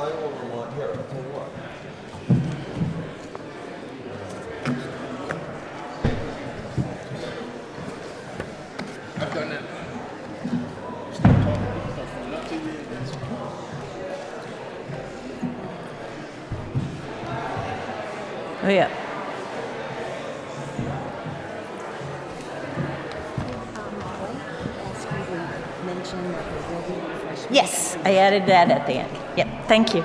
will remind, here, I'll tell you what. I've done that. Oh, yeah. Ask you to mention that there will be refreshments. Yes, I added that at the end. Yep, thank you.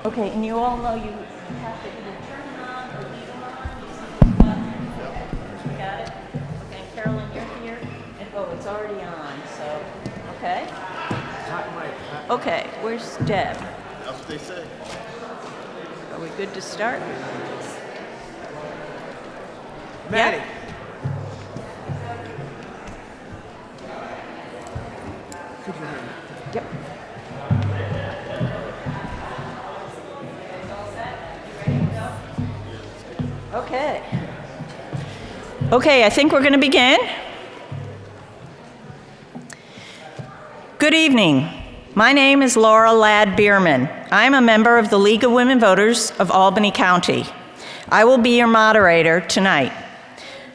Okay, and you all know you have to either turn it on or leave it on. You got it? Okay, Carolyn, you're here. And, oh, it's already on, so, okay. Okay, where's Deb? That's what they say. Are we good to start? Maddie. Yeah? Yep. Okay. Okay, I think we're going to begin. Good evening. My name is Laura Ladd Bierman. I am a member of the League of Women Voters of Albany County. I will be your moderator tonight.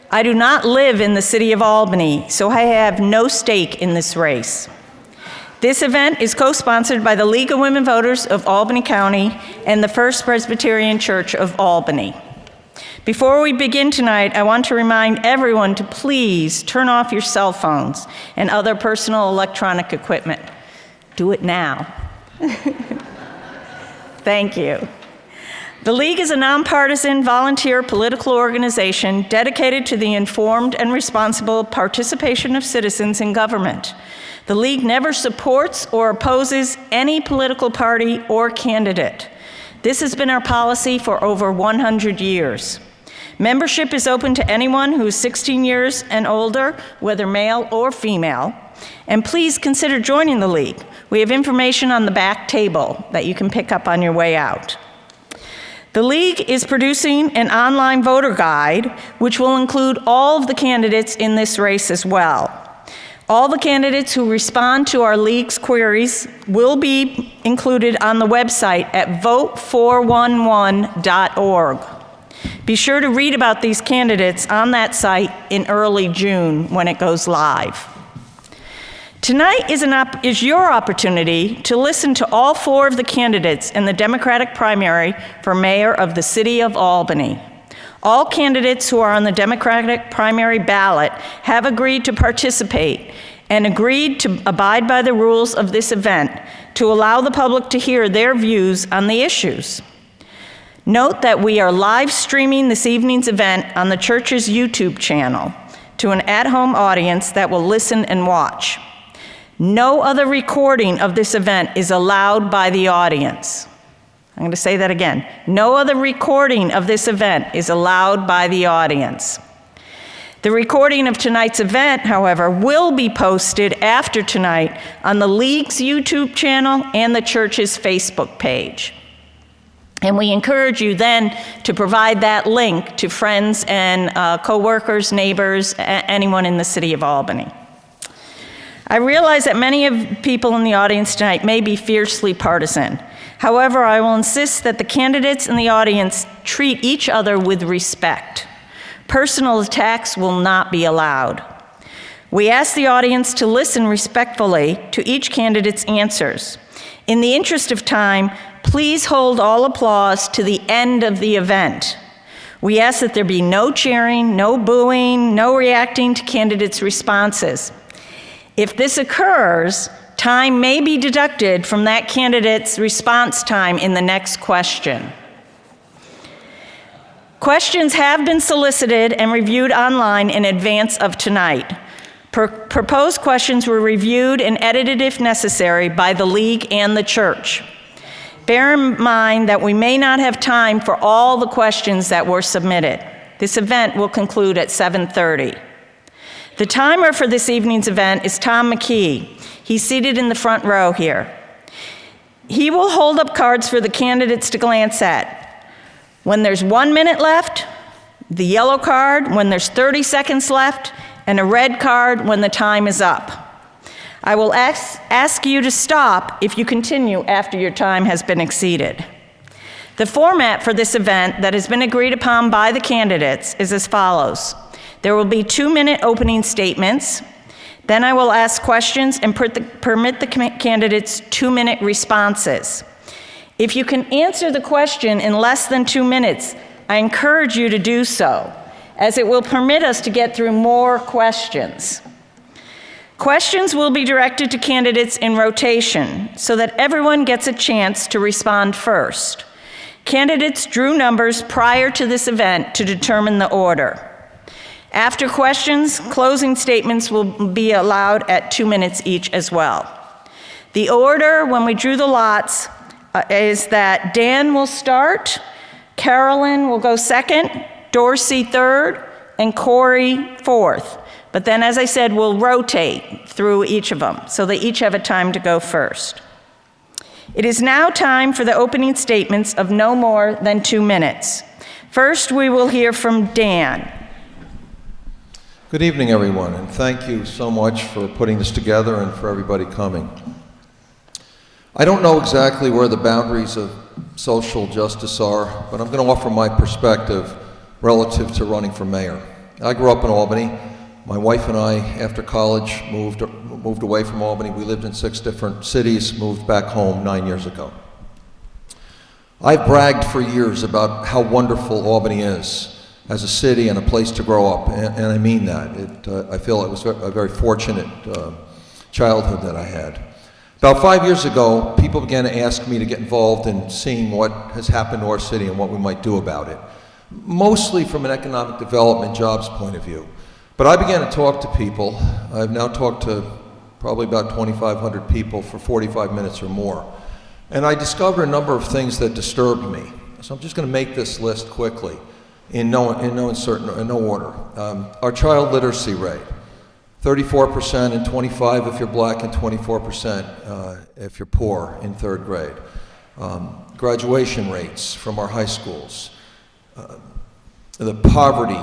I do not live in the city of Albany, so I have no stake in this race. This event is co-sponsored by the League of Women Voters of Albany County and the First Presbyterian Church of Albany. Before we begin tonight, I want to remind everyone to please turn off your cell phones and other personal electronic equipment. Do it now. Thank you. The League is a nonpartisan volunteer political organization dedicated to the informed and responsible participation of citizens in government. The League never supports or opposes any political party or candidate. This has been our policy for over 100 years. Membership is open to anyone who is 16 years and older, whether male or female, and please consider joining the League. We have information on the back table that you can pick up on your way out. The League is producing an online voter guide, which will include all of the candidates in this race as well. All the candidates who respond to our League's queries will be included on the website at vote411.org. Be sure to read about these candidates on that site in early June when it goes live. Tonight is your opportunity to listen to all 4 of the candidates in the Democratic primary for mayor of the city of Albany. All candidates who are on the Democratic primary ballot have agreed to participate and agreed to abide by the rules of this event to allow the public to hear their views on the issues. Note that we are live streaming this evening's event on the church's YouTube channel to an at-home audience that will listen and watch. No other recording of this event is allowed by the audience. I'm going to say that again. No other recording of this event is allowed by the audience. The recording of tonight's event, however, will be posted after tonight on the League's YouTube channel and the church's Facebook page. And we encourage you then to provide that link to friends and co-workers, neighbors, anyone in the city of Albany. I realize that many of people in the audience tonight may be fiercely partisan. However, I will insist that the candidates in the audience treat each other with respect. Personal attacks will not be allowed. We ask the audience to listen respectfully to each candidate's answers. In the interest of time, please hold all applause to the end of the event. We ask that there be no cheering, no booing, no reacting to candidates' responses. If this occurs, time may be deducted from that candidate's response time in the next question. Questions have been solicited and reviewed online in advance of tonight. Proposed questions were reviewed and edited if necessary by the League and the church. Bear in mind that we may not have time for all the questions that were submitted. This event will conclude at 7:30. The timer for this evening's event is Tom McKee. He's seated in the front row here. He will hold up cards for the candidates to glance at. When there's 1 minute left, the yellow card when there's 30 seconds left, and a red card when the time is up. I will ask you to stop if you continue after your time has been exceeded. The format for this event that has been agreed upon by the candidates is as follows. There will be 2-minute opening statements. Then I will ask questions and permit the candidates 2-minute responses. If you can answer the question in less than 2 minutes, I encourage you to do so, as it will permit us to get through more questions. Questions will be directed to candidates in rotation so that everyone gets a chance to respond first. Candidates drew numbers prior to this event to determine the order. After questions, closing statements will be allowed at 2 minutes each as well. The order when we drew the lots is that Dan will start, Carolyn will go second, Dorsey third, and Corey fourth. But then, as I said, we'll rotate through each of them, so they each have a time to go first. It is now time for the opening statements of no more than 2 minutes. First, we will hear from Dan. Good evening, everyone, and thank you so much for putting this together and for everybody coming. I don't know exactly where the boundaries of social justice are, but I'm going to offer my perspective relative to running for mayor. I grew up in Albany. My wife and I, after college, moved away from Albany. We lived in 6 different cities, moved back home 9 years ago. I've bragged for years about how wonderful Albany is as a city and a place to grow up, and I mean that. I feel it was a very fortunate childhood that I had. About 5 years ago, people began to ask me to get involved in seeing what has happened to our city and what we might do about it, mostly from an economic development jobs point of view. But I began to talk to people. I've now talked to probably about 2,500 people for 45 minutes or more. And I discovered a number of things that disturbed me. So I'm just going to make this list quickly in no order. Our child literacy rate, 34% and 25 if you're black and 24% if you're poor in 3rd grade. Graduation rates from our high schools. The poverty,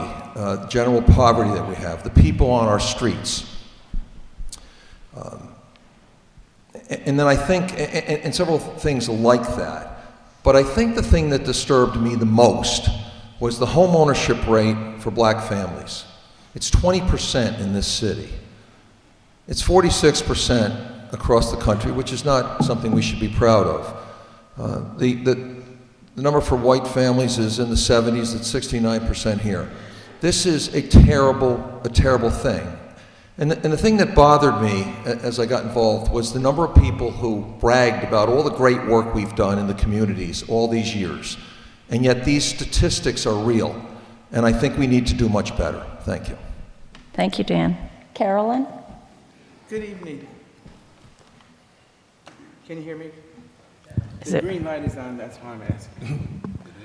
general poverty that we have, the people on our streets. And then I think, and several things like that, but I think the thing that disturbed me the most was the home ownership rate for black families. It's 20% in this city. It's 46% across the country, which is not something we should be proud of. The number for white families is in the 70s, it's 69% here. This is a terrible thing. And the thing that bothered me as I got involved was the number of people who bragged about all the great work we've done in the communities all these years. And yet these statistics are real. And I think we need to do much better. Thank you. Thank you, Dan. Carolyn? Good evening. Can you hear me? Is The it- green light is on, that's why I'm asking.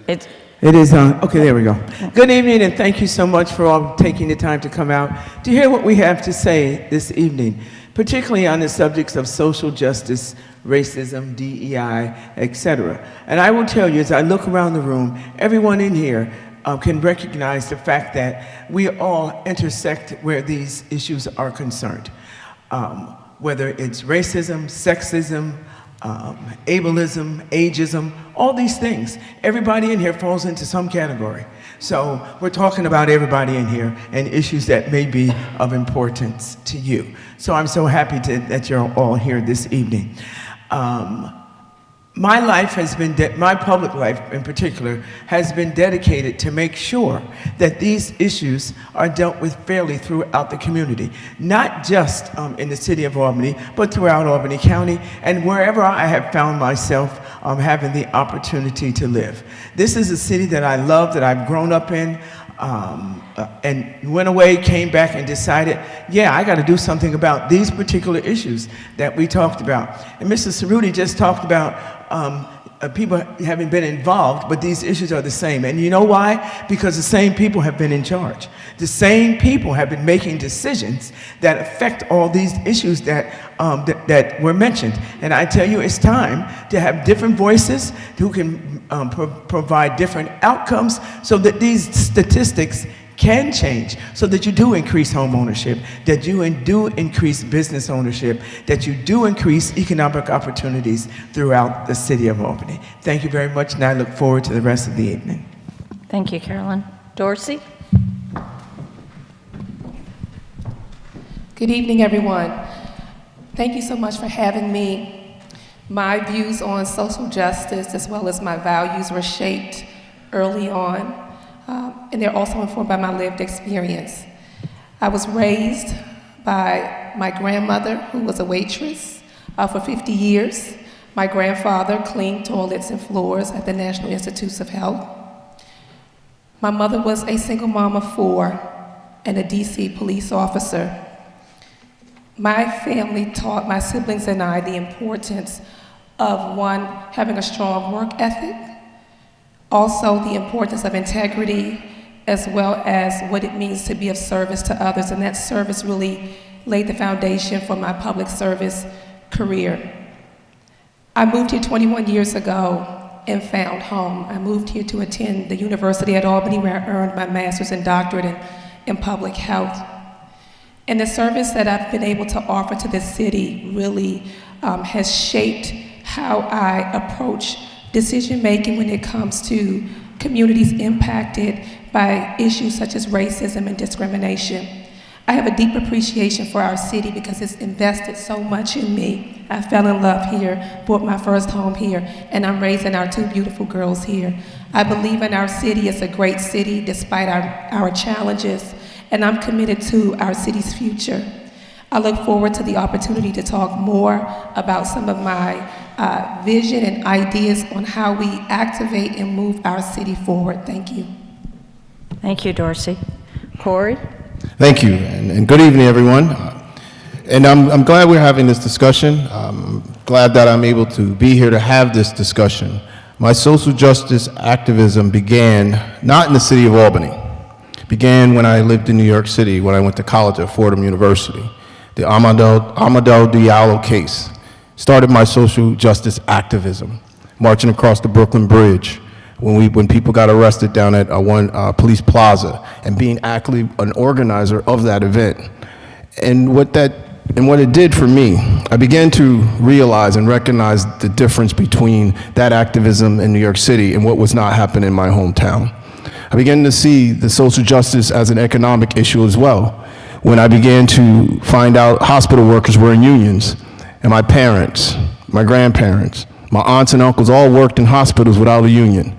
It's, It is on. Okay, there we go. Good evening, and thank you so much for all taking the time to come out to hear what we have to say this evening, particularly on the subjects of social justice, racism, DEI, etc. And I will tell you, as I look around the room, everyone in here can recognize the fact that we all intersect where these issues are concerned, whether it's racism, sexism, ableism, ageism, all these things. Everybody in here falls into some category. So we're talking about everybody in here and issues that may be of importance to you. So I'm so happy that you're all here this evening. My life has been, my public life in particular, has been dedicated to make sure that these issues are dealt with fairly throughout the community, not just in the city of Albany, but throughout Albany County and wherever I have found myself having the opportunity to live. This is a city that I love, that I've grown up in, and went away, came back, and decided, yeah, I got to do something about these particular issues that we talked about. And Mr. Cerruti just talked about people having been involved, but these issues are the same. And you know why? Because the same people have been in charge. The same people have been making decisions that affect all these issues that were mentioned. And I tell you, it's time to have different voices who can provide different outcomes so that these statistics can change so that you do increase home ownership, that you do increase business ownership, that you do increase economic opportunities throughout the city of Albany. Thank you very much, and I look forward to the rest of the evening. Thank you, Carolyn. Dorsey? Good evening, everyone. Thank you so much for having me. My views on social justice as well as my values were shaped early on, and they're also informed by my lived experience. I was raised by my grandmother, who was a waitress for 50 years. My grandfather cleaned toilets and floors at the National Institutes of Health. My mother was a single mom of 4 and a DC police officer. My family taught my siblings and I the importance of, one, having a strong work ethic, also the importance of integrity, as well as what it means to be of service to others, and that service really laid the foundation for my public service career. I moved here 21 years ago and found home. I moved here to attend the University at Albany, where I earned my master's and doctorate in public health. And the service that I've been able to offer to the city really has shaped how I approach decision-making when it comes to communities impacted by issues such as racism and discrimination. I have a deep appreciation for our city because it's invested so much in me. I fell in love here, bought my first home here, and I'm raising our 2 beautiful girls here. I believe in our city. It's a great city despite our challenges, and I'm committed to our city's future. I look forward to the opportunity to talk more about some of my vision and ideas on how we activate and move our city forward. Thank you. Thank you, Dorsey. Corey? Thank you, and good evening, everyone. And I'm glad we're having this discussion. I'm glad that I'm able to be here to have this discussion. My social justice activism began not in the city of Albany. It began when I lived in New York City, when I went to college at Fordham University. The Amadou Diallo case started my social justice activism, marching across the Brooklyn Bridge when people got arrested down at one police plaza, and being actually an organizer of that event. And what it did for me, I began to realize and recognize the difference between that activism in New York City and what was not happening in my hometown. I began to see the social justice as an economic issue as well, when I began to find out hospital workers were in unions, and my parents, my grandparents, my aunts and uncles all worked in hospitals without a union,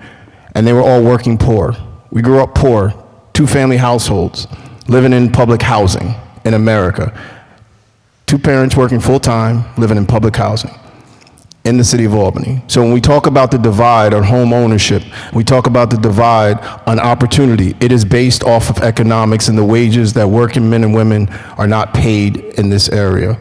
and they were all working poor. We grew up poor, 2-family households, living in public housing in America. 2 parents working full-time, living in public housing in the city of Albany. So when we talk about the divide on home ownership, we talk about the divide on opportunity, it is based off of economics and the wages that working men and women are not paid in this area.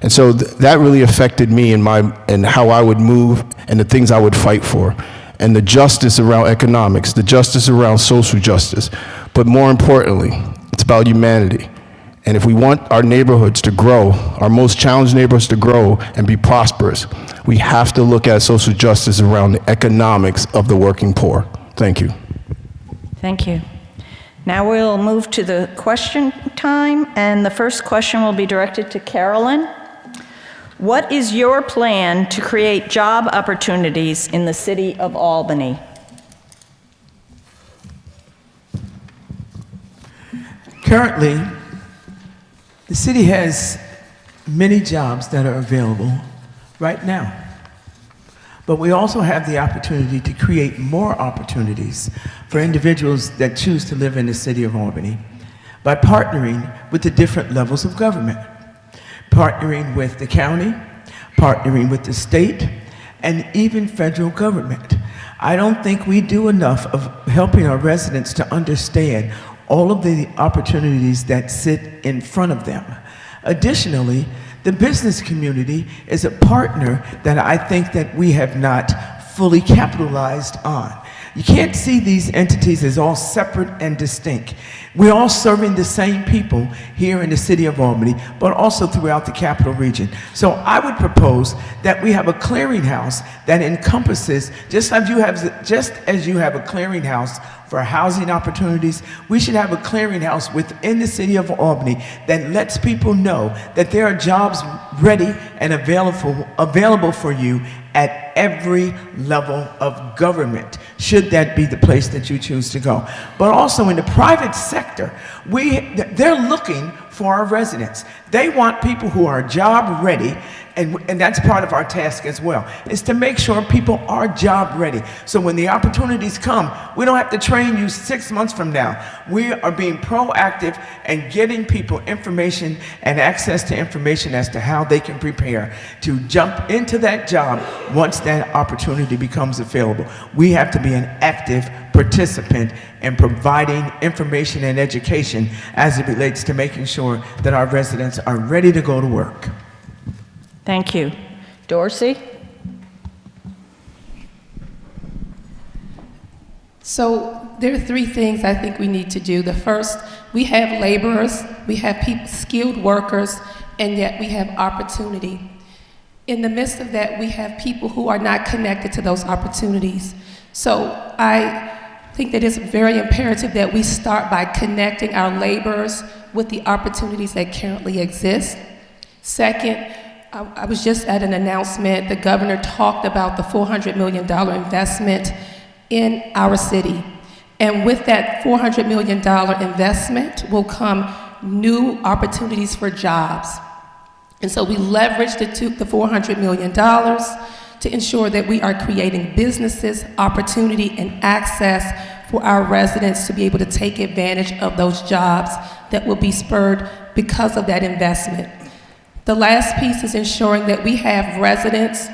And so that really affected me and how I would move and the things I would fight for. And the justice around economics, the justice around social justice. But more importantly, it's about humanity. And if we want our neighborhoods to grow, our most challenged neighborhoods to grow and be prosperous, we have to look at social justice around the economics of the working poor. Thank you. Thank you. Now we'll move to the question time, and the first question will be directed to Carolyn. What is your plan to create job opportunities in the city of Albany? Currently, the city has many jobs that are available right now. But we also have the opportunity to create more opportunities for individuals that choose to live in the city of Albany by partnering with the different levels of government, partnering with the county, partnering with the state, and even federal government. I don't think we do enough of helping our residents to understand all of the opportunities that sit in front of them. Additionally, the business community is a partner that I think that we have not fully capitalized on. You can't see these entities as all separate and distinct. We're all serving the same people here in the city of Albany, but also throughout the capital region. So I would propose that we have a clearinghouse that encompasses, just as you have a clearinghouse for housing opportunities, we should have a clearinghouse within the city of Albany that lets people know that there are jobs ready and available for you at every level of government, should that be the place that you choose to go. But also in the private sector, they're looking for our residents. They want people who are job ready, and that's part of our task as well, is to make sure people are job ready. So when the opportunities come, we don't have to train you 6 months from now. We are being proactive and getting people information and access to information as to how they can prepare to jump into that job once that opportunity becomes available. We have to be an active participant in providing information and education as it relates to making sure that our residents are ready to go to work. Thank you. Dorsey? So there are 3 things I think we need to do. The first, we have laborers, we have skilled workers, and yet we have opportunity. In the midst of that, we have people who are not connected to those opportunities. So I think that it's very imperative that we start by connecting our laborers with the opportunities that currently exist. Second, I was just at an announcement. The governor talked about the $400 million investment in our city. And with that $400 million investment will come new opportunities for jobs. And so we leveraged the $400 million to ensure that we are creating businesses, opportunity, and access for our residents to be able to take advantage of those jobs that will be spurred because of that investment. The last piece is ensuring that we have residents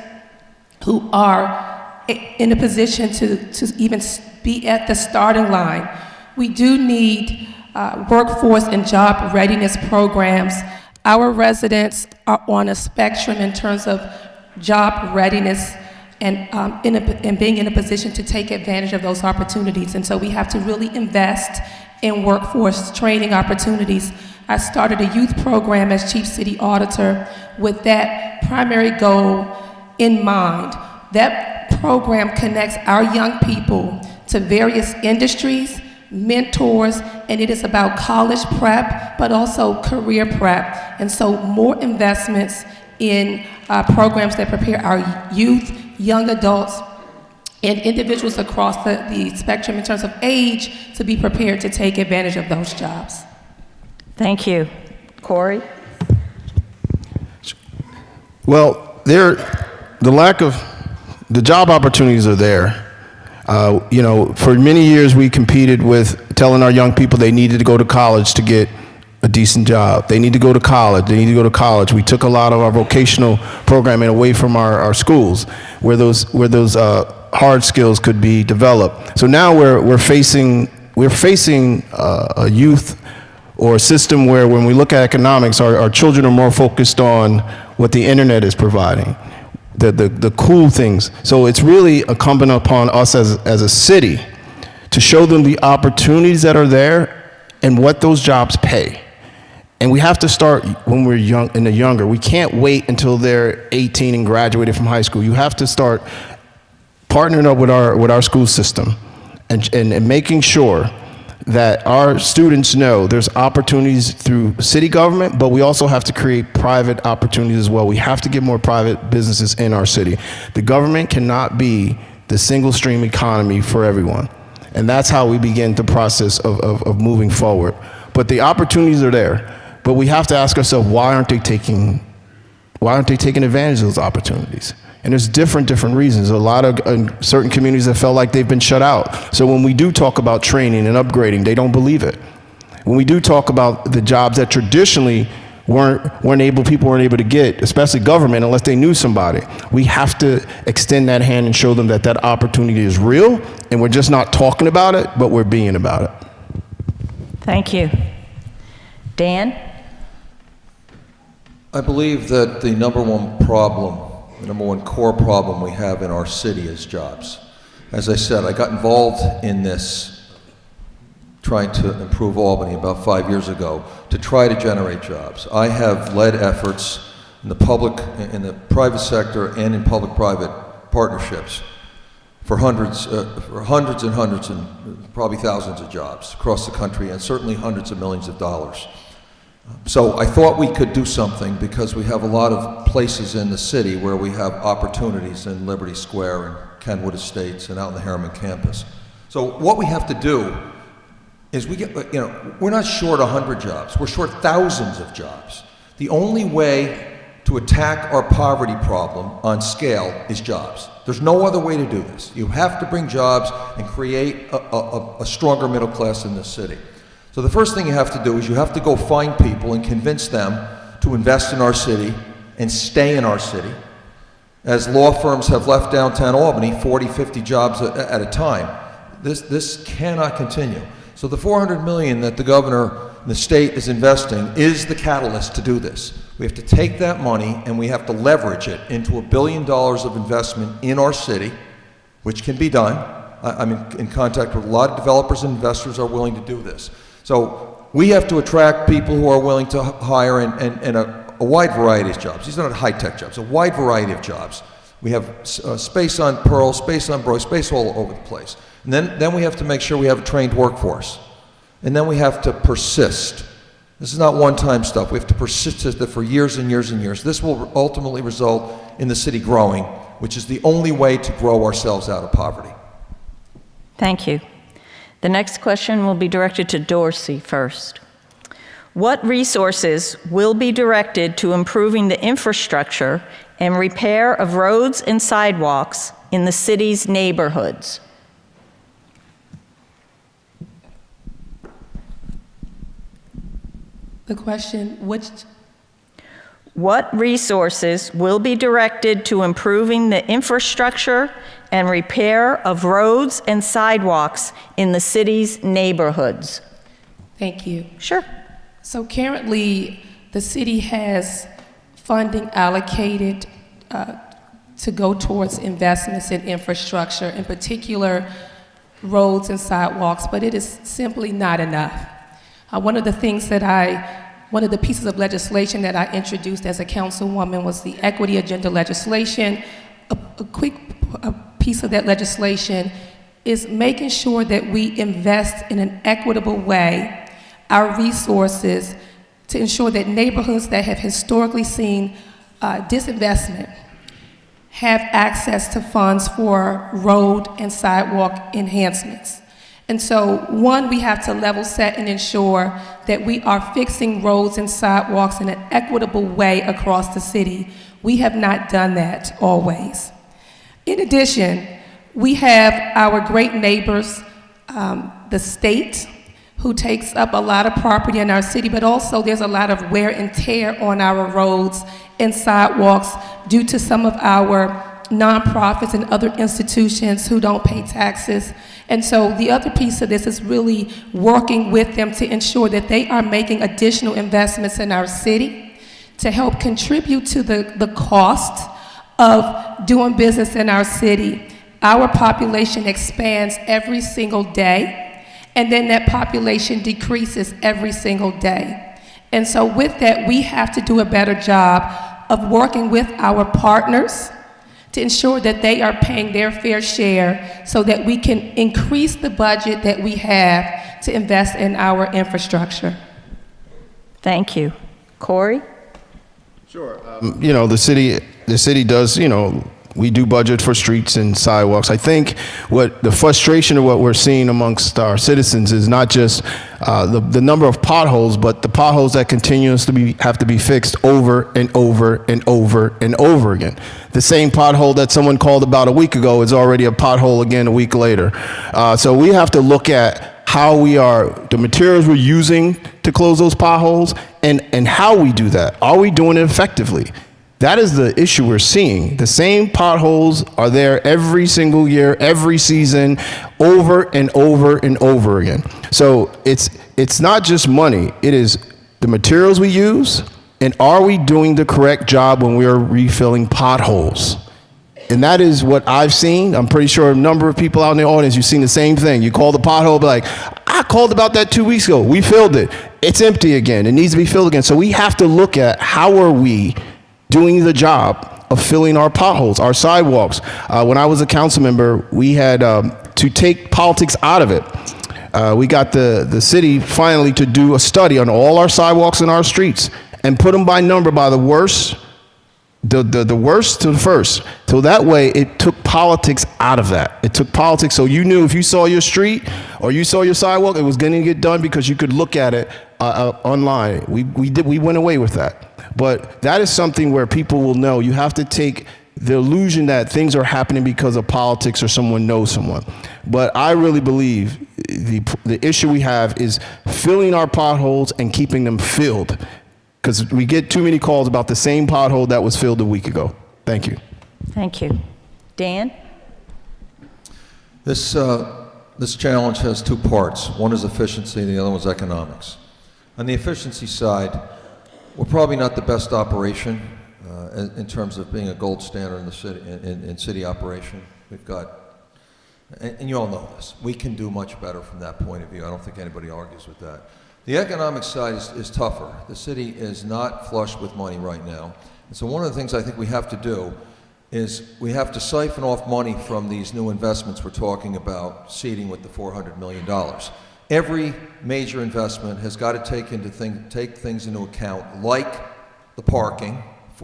who are in a position to even be at the starting line. We do need workforce and job readiness programs. Our residents are on a spectrum in terms of job readiness and being in a position to take advantage of those opportunities. And so we have to really invest in workforce training opportunities. I started a youth program as Chief City Auditor with that primary goal in mind. That program connects our young people to various industries, mentors, and it is about college prep, but also career prep. And so more investments in programs that prepare our youth, young adults, and individuals across the spectrum in terms of age to be prepared to take advantage of those jobs. Thank you. Corey? Well, the job opportunities are there. For many years we competed with telling our young people they needed to go to college to get a decent job. They need to go to college. They need to go to college. We took a lot of our vocational programming away from our schools, where those hard skills could be developed. So now we're facing a youth or a system where, when we look at economics, our children are more focused on what the internet is providing, the cool things. So it's really incumbent upon us as a city to show them the opportunities that are there and what those jobs pay. And we have to start when we're young, and younger. We can't wait until they're 18 and graduated from high school. You have to start partnering up with our school system and making sure that our students know there's opportunities through city government, but we also have to create private opportunities as well. We have to get more private businesses in our city. The government cannot be the single stream economy for everyone. And that's how we begin the process of moving forward. But the opportunities are there. But we have to ask ourselves, why aren't they taking advantage of those opportunities? And there's different reasons. A lot of certain communities have felt like they've been shut out. So when we do talk about training and upgrading, they don't believe it. When we do talk about the jobs that traditionally people weren't able to get, especially government, unless they knew somebody, we have to extend that hand and show them that opportunity is real, and we're just not talking about it, but we're being about it. Thank you. Dan? I believe that the number one core problem we have in our city is jobs. As I said, I got involved in this, trying to improve Albany about 5 years ago, to try to generate jobs. I have led efforts in the private sector and in public-private partnerships for hundreds and hundreds and probably thousands of jobs across the country, and certainly hundreds of millions of dollars. So I thought we could do something because we have a lot of places in the city where we have opportunities in Liberty Square and Kenwood Estates and out in the Harriman campus. So what we have to do is we're not short 100 jobs, we're short thousands of jobs. The only way to attack our poverty problem on scale is jobs. There's no other way to do this. You have to bring jobs and create a stronger middle class in this city. So the first thing you have to do is you have to go find people and convince them to invest in our city and stay in our city. As law firms have left downtown Albany 40, 50 jobs at a time. This cannot continue. So the $400 million that the governor and the state is investing is the catalyst to do this. We have to take that money and we have to leverage it into $1 billion of investment in our city, which can be done. I'm in contact with a lot of developers and investors are willing to do this. So we have to attract people who are willing to hire in a wide variety of jobs. These are not high-tech jobs, a wide variety of jobs. We have space on Pearl, space on Broy, space all over the place. And then we have to make sure we have a trained workforce. And then we have to persist. This is not one-time stuff. We have to persist at it for years and years and years. This will ultimately result in the city growing, which is the only way to grow ourselves out of poverty. Thank you. The next question will be directed to Dorsey first. What resources will be directed to improving the infrastructure and repair of roads and sidewalks in the city's neighborhoods? The question, What resources will be directed to improving the infrastructure and repair of roads and sidewalks in the city's neighborhoods? Thank you. Sure. So currently, the city has funding allocated to go towards investments in infrastructure, in particular roads and sidewalks, but it is simply not enough. One of the pieces of legislation that I introduced as a councilwoman was the equity agenda legislation. A quick piece of that legislation is making sure that we invest in an equitable way our resources to ensure that neighborhoods that have historically seen disinvestment have access to funds for road and sidewalk enhancements. And so, one, we have to level set and ensure that we are fixing roads and sidewalks in an equitable way across the city. We have not done that always. In addition, we have our great neighbors, the state, who takes up a lot of property in our city, but also there's a lot of wear and tear on our roads and sidewalks due to some of our nonprofits and other institutions who don't pay taxes. And so the other piece of this is really working with them to ensure that they are making additional investments in our city to help contribute to the cost of doing business in our city. Our population expands every single day, and then that population decreases every single day. And so with that, we have to do a better job of working with our partners to ensure that they are paying their fair share so that we can increase the budget that we have to invest in our infrastructure. Thank you. Corey? Sure. The city does, we do budget for streets and sidewalks. I think what the frustration of what we're seeing amongst our citizens is not just the number of potholes, but the potholes that continuously have to be fixed over and over and over and over again. The same pothole that someone called about a week ago is already a pothole again a week later. So we have to look at how the materials we're using to close those potholes and how we do that. Are we doing it effectively? That is the issue we're seeing. The same potholes are there every single year, every season, over and over and over again. So it's not just money. It is the materials we use, and are we doing the correct job when we are refilling potholes? And that is what I've seen. I'm pretty sure a number of people out in the audience, you've seen the same thing. You call the pothole, be like, I called about that 2 weeks ago. We filled it. It's empty again. It needs to be filled again. So we have to look at how are we doing the job of filling our potholes, our sidewalks. When I was a council member, we had to take politics out of it. We got the city finally to do a study on all our sidewalks and our streets and put them by number, by the worst, the worst to the first. So that way it took politics out of that. It took politics, so you knew if you saw your street or you saw your sidewalk, it was going to get done because you could look at it online. We went away with that. But that is something where people will know. You have to take the illusion that things are happening because of politics or someone knows someone. But I really believe the issue we have is filling our potholes and keeping them filled, because we get too many calls about the same pothole that was filled a week ago. Thank you. Thank you. Dan? This challenge has two parts. One is efficiency, the other one is economics. On the efficiency side, we're probably not the best operation in terms of being a gold standard in the city, in city operation. We've got, and you all know this, we can do much better from that point of view. I don't think anybody argues with that. The economic side is tougher. The city is not flush with money right now. And so one of the things I think we have to do is we have to siphon off money from these new investments we're talking about, seeding with the $400 million. Every major investment has got to take things into account, like the parking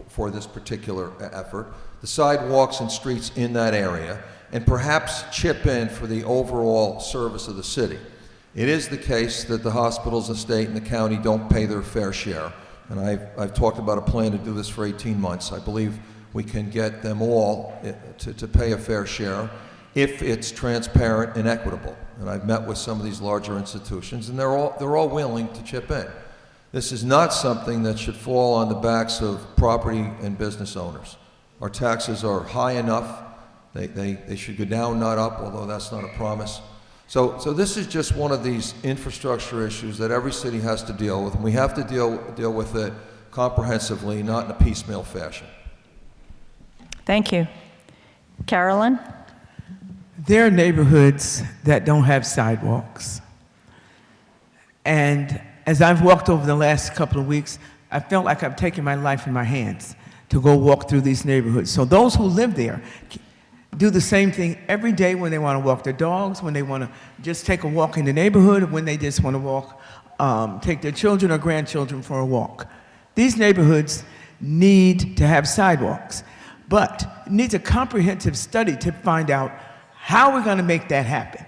for this particular effort, the sidewalks and streets in that area, and perhaps chip in for the overall service of the city. It is the case that the hospitals, the state, and the county don't pay their fair share. And I've talked about a plan to do this for 18 months. I believe we can get them all to pay a fair share if it's transparent and equitable. And I've met with some of these larger institutions, and they're all willing to chip in. This is not something that should fall on the backs of property and business owners. Our taxes are high enough. They should go down, not up, although that's not a promise. So this is just one of these infrastructure issues that every city has to deal with, and we have to deal with it comprehensively, not in a piecemeal fashion. Thank you. Carolyn? There are neighborhoods that don't have sidewalks. And as I've walked over the last couple of weeks, I felt like I've taken my life in my hands to go walk through these neighborhoods. So those who live there do the same thing every day when they want to walk their dogs, when they want to just take a walk in the neighborhood, or when they just want to walk, take their children or grandchildren for a walk. These neighborhoods need to have sidewalks, but it needs a comprehensive study to find out how we're going to make that happen.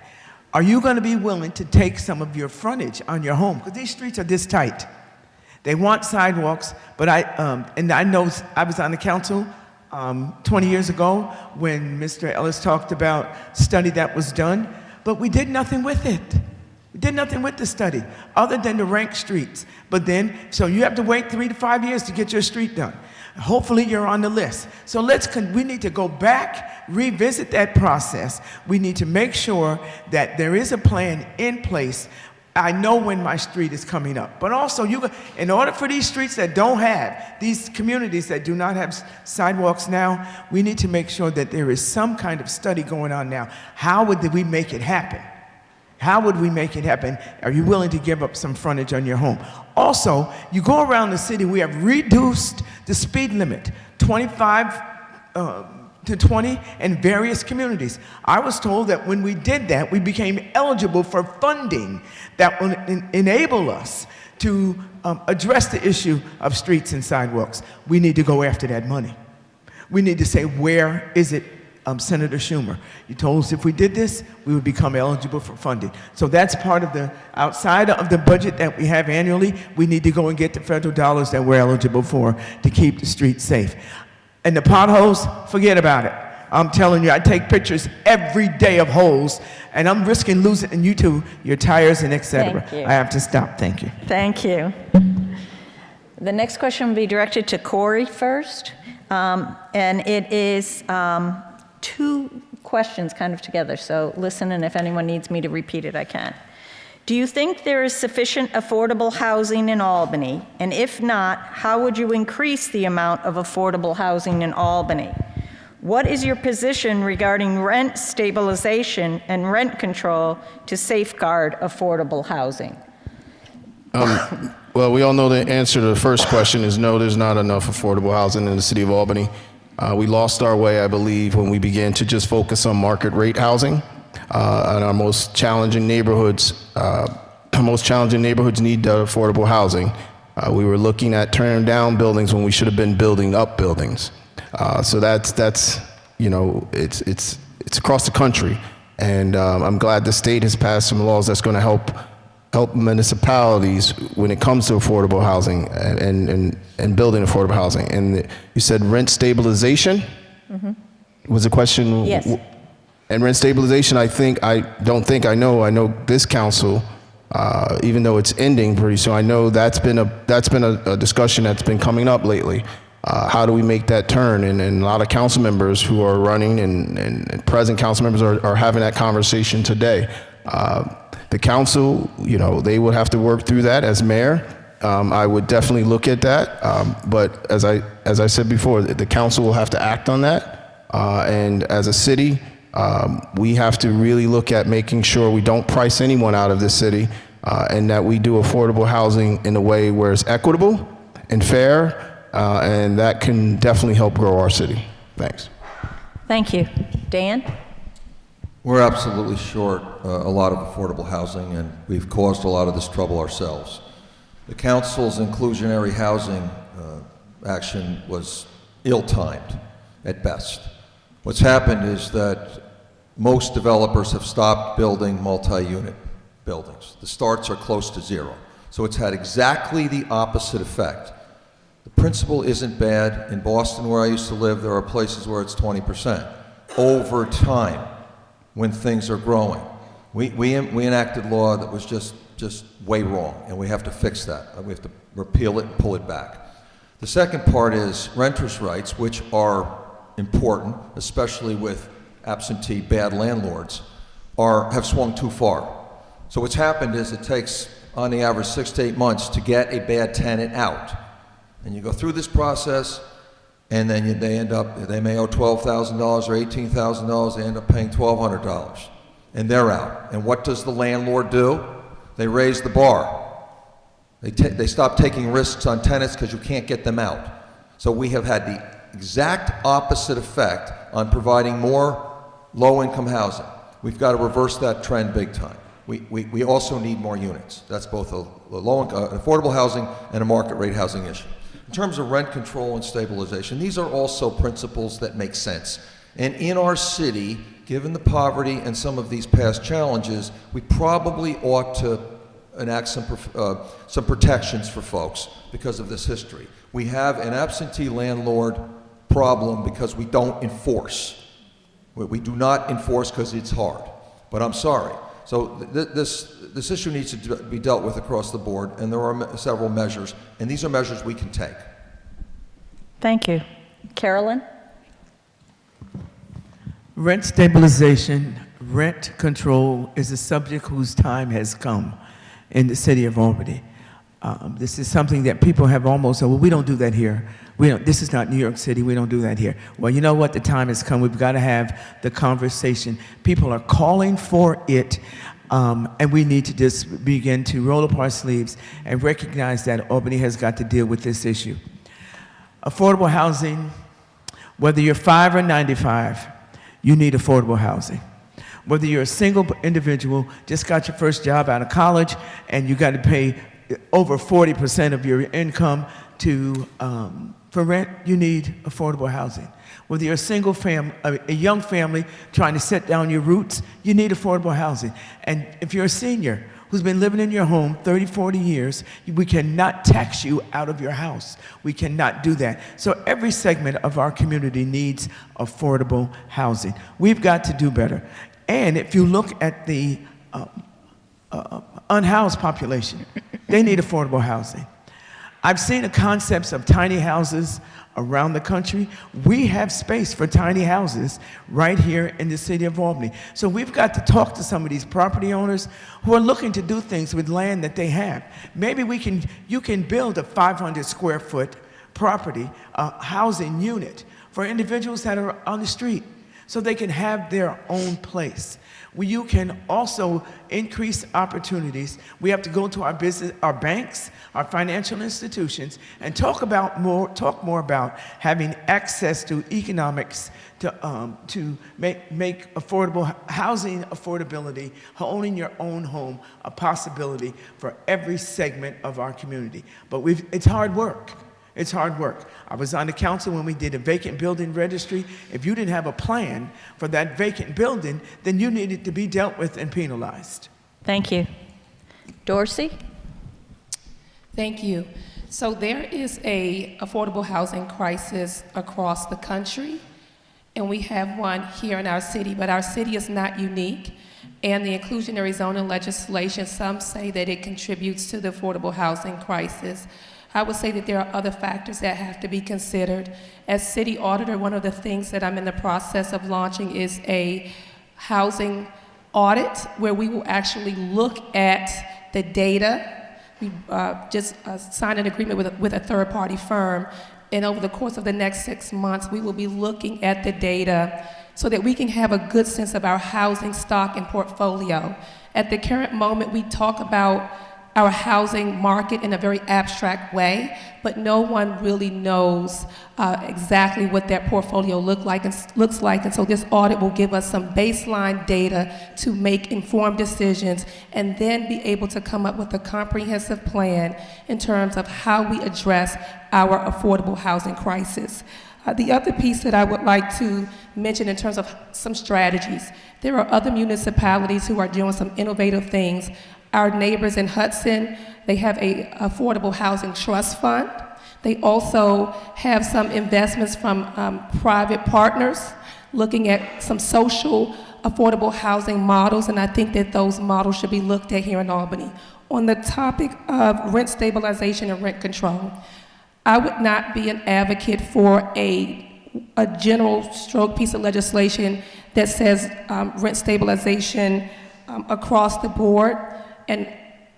Are you going to be willing to take some of your frontage on your home? Because these streets are this tight. They want sidewalks, but I know I was on the council 20 years ago when Mr. Ellis talked about study that was done, but we did nothing with it. We did nothing with the study other than to rank streets. But then, so you have to wait 3 to 5 years to get your street done. Hopefully you're on the list. So we need to go back, revisit that process. We need to make sure that there is a plan in place. I know when my street is coming up, but also in order for these streets that don't have, these communities that do not have sidewalks now, we need to make sure that there is some kind of study going on now. How would we make it happen? How would we make it happen? Are you willing to give up some frontage on your home? Also, you go around the city, we have reduced the speed limit, 25 to 20 in various communities. I was told that when we did that, we became eligible for funding that will enable us to address the issue of streets and sidewalks. We need to go after that money. We need to say, where is it? Senator Schumer, you told us if we did this, we would become eligible for funding. So that's part of outside of the budget that we have annually, we need to go and get the federal dollars that we're eligible for to keep the streets safe. And the potholes, forget about it. I'm telling you, I take pictures every day of holes, and I'm risking losing you too, your tires and et cetera. Thank you. I have to stop, thank you. Thank you. The next question will be directed to Corey first, and it is two questions kind of together, so listen, and if anyone needs me to repeat it, I can. Do you think there is sufficient affordable housing in Albany? And if not, how would you increase the amount of affordable housing in Albany? What is your position regarding rent stabilization and rent control to safeguard affordable housing? Well, we all know the answer to the first question is no, there's not enough affordable housing in the city of Albany. We lost our way, I believe, when we began to just focus on market rate housing. And our most challenging neighborhoods need affordable housing. We were looking at tearing down buildings when we should have been building up buildings. So that's you know, it's across the country, and I'm glad the state has passed some laws that's going to help municipalities when it comes to affordable housing and building affordable housing. And you said rent stabilization was the question. Yes. And rent stabilization, I know this council, even though it's ending pretty soon, I know that's been a discussion that's been coming up lately. How do we make that turn? And a lot of council members who are running and present council members are having that conversation today. The council, you know, they would have to work through that. As mayor, I would definitely look at that. But as I said before, the council will have to act on that. And as a city, we have to really look at making sure we don't price anyone out of this city, and that we do affordable housing in a way where it's equitable and fair, and that can definitely help grow our city. Thanks. Thank you. Dan? We're absolutely short a lot of affordable housing, and we've caused a lot of this trouble ourselves. The council's inclusionary housing action was ill-timed at best. What's happened is that most developers have stopped building multi-unit buildings. The starts are close to zero. So it's had exactly the opposite effect. The principle isn't bad. In Boston, where I used to live, there are places where it's 20%. Over time, when things are growing, we enacted law that was just way wrong, and we have to fix that. We have to repeal it and pull it back. The second part is renters' rights, which are important, especially with absentee bad landlords, have swung too far. So what's happened is it takes, on the average, 6 to 8 months to get a bad tenant out. And you go through this process, and then they may owe $12,000 or $18,000, they end up paying $1,200, and they're out. And what does the landlord do? They raise the bar. They stop taking risks on tenants because you can't get them out. So we have had the exact opposite effect on providing more low-income housing. We've got to reverse that trend big time. We also need more units. That's both a affordable housing and a market rate housing issue. In terms of rent control and stabilization, these are also principles that make sense. And in our city, given the poverty and some of these past challenges, we probably ought to enact some protections for folks because of this history. We have an absentee landlord problem because we don't enforce. We do not enforce because it's hard. But I'm sorry. So this issue needs to be dealt with across the board, and there are several measures, and these are measures we can take. Thank you. Carolyn? Rent stabilization, rent control is a subject whose time has come in the city of Albany. This is something that people have almost said, well, we don't do that here. This is not New York City, we don't do that here. Well, you know what, the time has come, we've got to have the conversation. People are calling for it, and we need to just begin to roll up our sleeves and recognize that Albany has got to deal with this issue. Affordable housing, whether you're 5 or 95, you need affordable housing. Whether you're a single individual, just got your first job out of college, and you got to pay over 40% of your income for rent, you need affordable housing. Whether you're a single family, a young family trying to set down your roots, you need affordable housing. And if you're a senior who's been living in your home 30, 40 years, we cannot tax you out of your house. We cannot do that. So every segment of our community needs affordable housing. We've got to do better. And if you look at the unhoused population, they need affordable housing. I've seen the concepts of tiny houses around the country. We have space for tiny houses right here in the city of Albany. So we've got to talk to some of these property owners who are looking to do things with land that they have. Maybe you can build a 500 square foot property housing unit for individuals that are on the street so they can have their own place. Where you can also increase opportunities. We have to go to our business, our banks, our financial institutions, and talk more about having access to economics to make affordable housing affordability, owning your own home, a possibility for every segment of our community. But it's hard work. It's hard work. I was on the council when we did a vacant building registry. If you didn't have a plan for that vacant building, then you needed to be dealt with and penalized. Thank you. Dorsey? Thank you. So there is a affordable housing crisis across the country, and we have one here in our city, but our city is not unique. And the inclusionary zoning legislation, some say that it contributes to the affordable housing crisis. I would say that there are other factors that have to be considered. As city auditor, one of the things that I'm in the process of launching is a housing audit where we will actually look at the data. We just signed an agreement with a third-party firm, and over the course of the next 6 months, we will be looking at the data so that we can have a good sense of our housing stock and portfolio. At the current moment, we talk about our housing market in a very abstract way, but no one really knows exactly what that portfolio looks like. And so this audit will give us some baseline data to make informed decisions and then be able to come up with a comprehensive plan in terms of how we address our affordable housing crisis. The other piece that I would like to mention in terms of some strategies, there are other municipalities who are doing some innovative things. Our neighbors in Hudson, they have a affordable housing trust fund. They also have some investments from private partners looking at some social affordable housing models, and I think that those models should be looked at here in Albany. On the topic of rent stabilization and rent control, I would not be an advocate for a general stroke piece of legislation that says rent stabilization across the board. And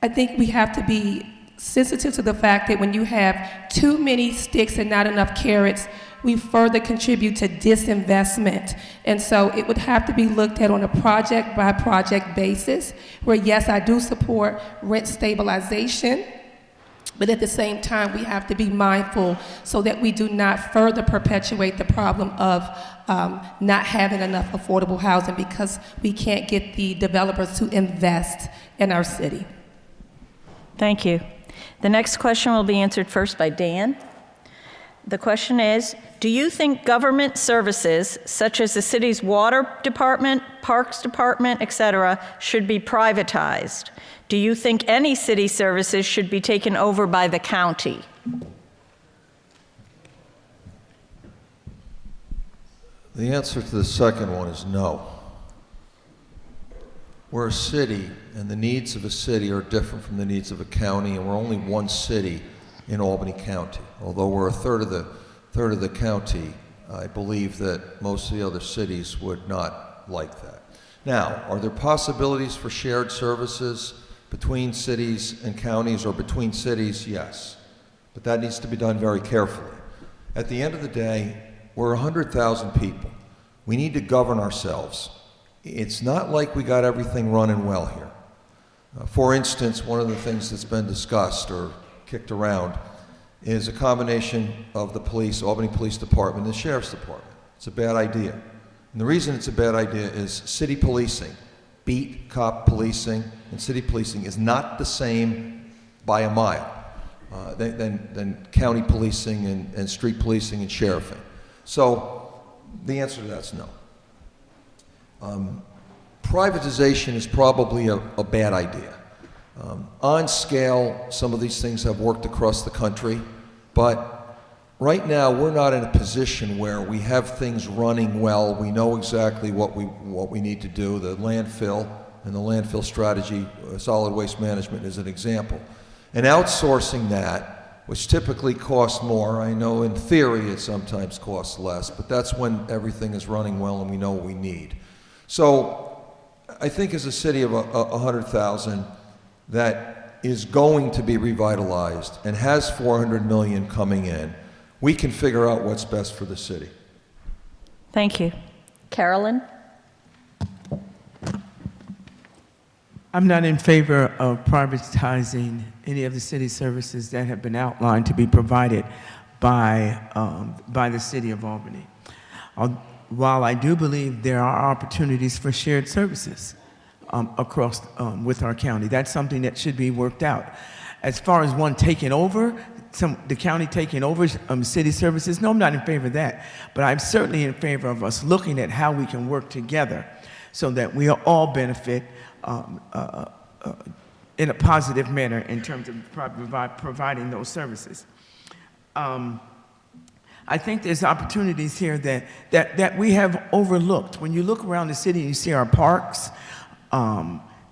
I think we have to be sensitive to the fact that when you have too many sticks and not enough carrots, we further contribute to disinvestment. And so it would have to be looked at on a project-by-project basis, where yes, I do support rent stabilization, but at the same time, we have to be mindful so that we do not further perpetuate the problem of not having enough affordable housing because we can't get the developers to invest in our city. Thank you. The next question will be answered first by Dan. The question is, do you think government services, such as the city's water department, parks department, et cetera, should be privatized? Do you think any city services should be taken over by the county? The answer to the second one is no. We're a city, and the needs of a city are different from the needs of a county, and we're only one city in Albany County. Although we're a third of the county, I believe that most of the other cities would not like that. Now, are there possibilities for shared services between cities and counties or between cities? Yes. But that needs to be done very carefully. At the end of the day, we're 100,000 people. We need to govern ourselves. It's not like we got everything running well here. For instance, one of the things that's been discussed or kicked around is a combination of the police, Albany Police Department, and the Sheriff's Department. It's a bad idea. And the reason it's a bad idea is city policing, beat cop policing, and city policing is not the same by a mile than county policing and street policing and sheriffing. So the answer to that's no. Privatization is probably a bad idea. On scale, some of these things have worked across the country, but right now we're not in a position where we have things running well. We know exactly what we need to do. The landfill and the landfill strategy, solid waste management is an example. And outsourcing that, which typically costs more, I know in theory it sometimes costs less, but that's when everything is running well and we know what we need. So I think as a city of 100,000 that is going to be revitalized and has $400 million coming in, we can figure out what's best for the city. Thank you. Carolyn? I'm not in favor of privatizing any of the city services that have been outlined to be provided by the city of Albany. While I do believe there are opportunities for shared services across with our county, that's something that should be worked out. As far as one taking over, the county taking over city services, no, I'm not in favor of that. But I'm certainly in favor of us looking at how we can work together so that we all benefit in a positive manner in terms of providing those services. I think there's opportunities here that we have overlooked. When you look around the city and you see our parks,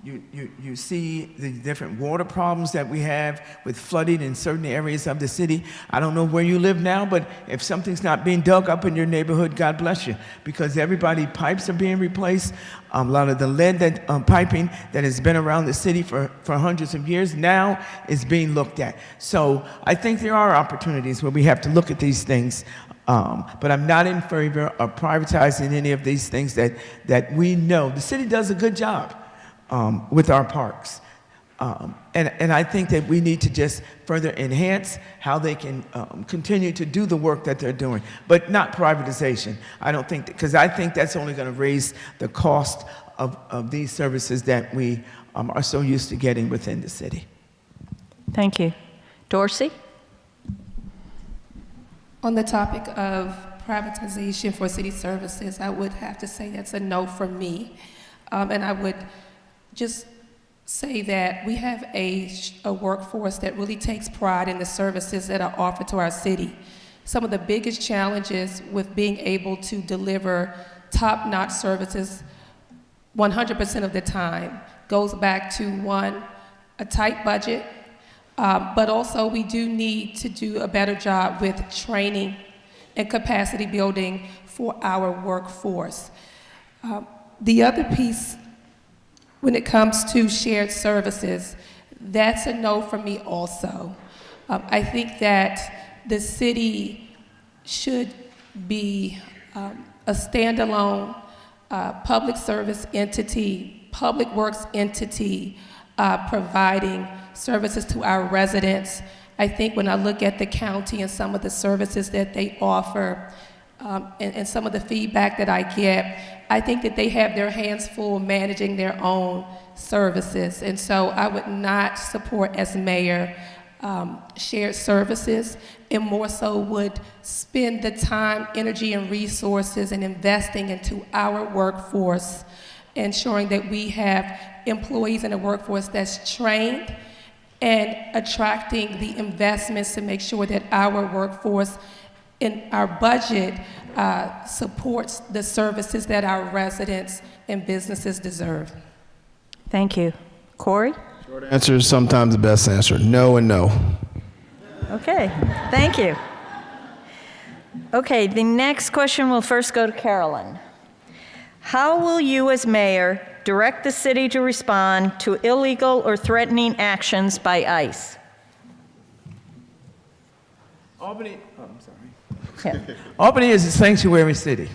you see the different water problems that we have with flooding in certain areas of the city. I don't know where you live now, but if something's not being dug up in your neighborhood, God bless you, because pipes are being replaced. A lot of the lead piping that has been around the city for hundreds of years now is being looked at. So I think there are opportunities where we have to look at these things. But I'm not in favor of privatizing any of these things that we know. The city does a good job with our parks. And I think that we need to just further enhance how they can continue to do the work that they're doing, but not privatization. I don't think, because I think that's only going to raise the cost of these services that we are so used to getting within the city. Thank you. Dorsey? On the topic of privatization for city services, I would have to say that's a no from me. And I would just say that we have a workforce that really takes pride in the services that are offered to our city. Some of the biggest challenges with being able to deliver top-notch services 100% of the time goes back to, one, a tight budget, but also we do need to do a better job with training and capacity building for our workforce. The other piece, when it comes to shared services, that's a no for me also. I think that the city should be a standalone public service entity, public works entity, providing services to our residents. I think when I look at the county and some of the services that they offer, and some of the feedback that I get, I think that they have their hands full managing their own services. And so I would not support, as mayor, shared services, and more so would spend the time, energy, and resources in investing into our workforce, ensuring that we have employees in the workforce that's trained, and attracting the investments to make sure that our workforce in our budget supports the services that our residents and businesses deserve. Thank you. Corey? Short answer is sometimes the best answer. No and no. Okay, thank you. Okay, the next question will first go to Carolyn. How will you as mayor direct the city to respond to illegal or threatening actions by ICE? Albany, I'm sorry. Yeah. Albany is a sanctuary city.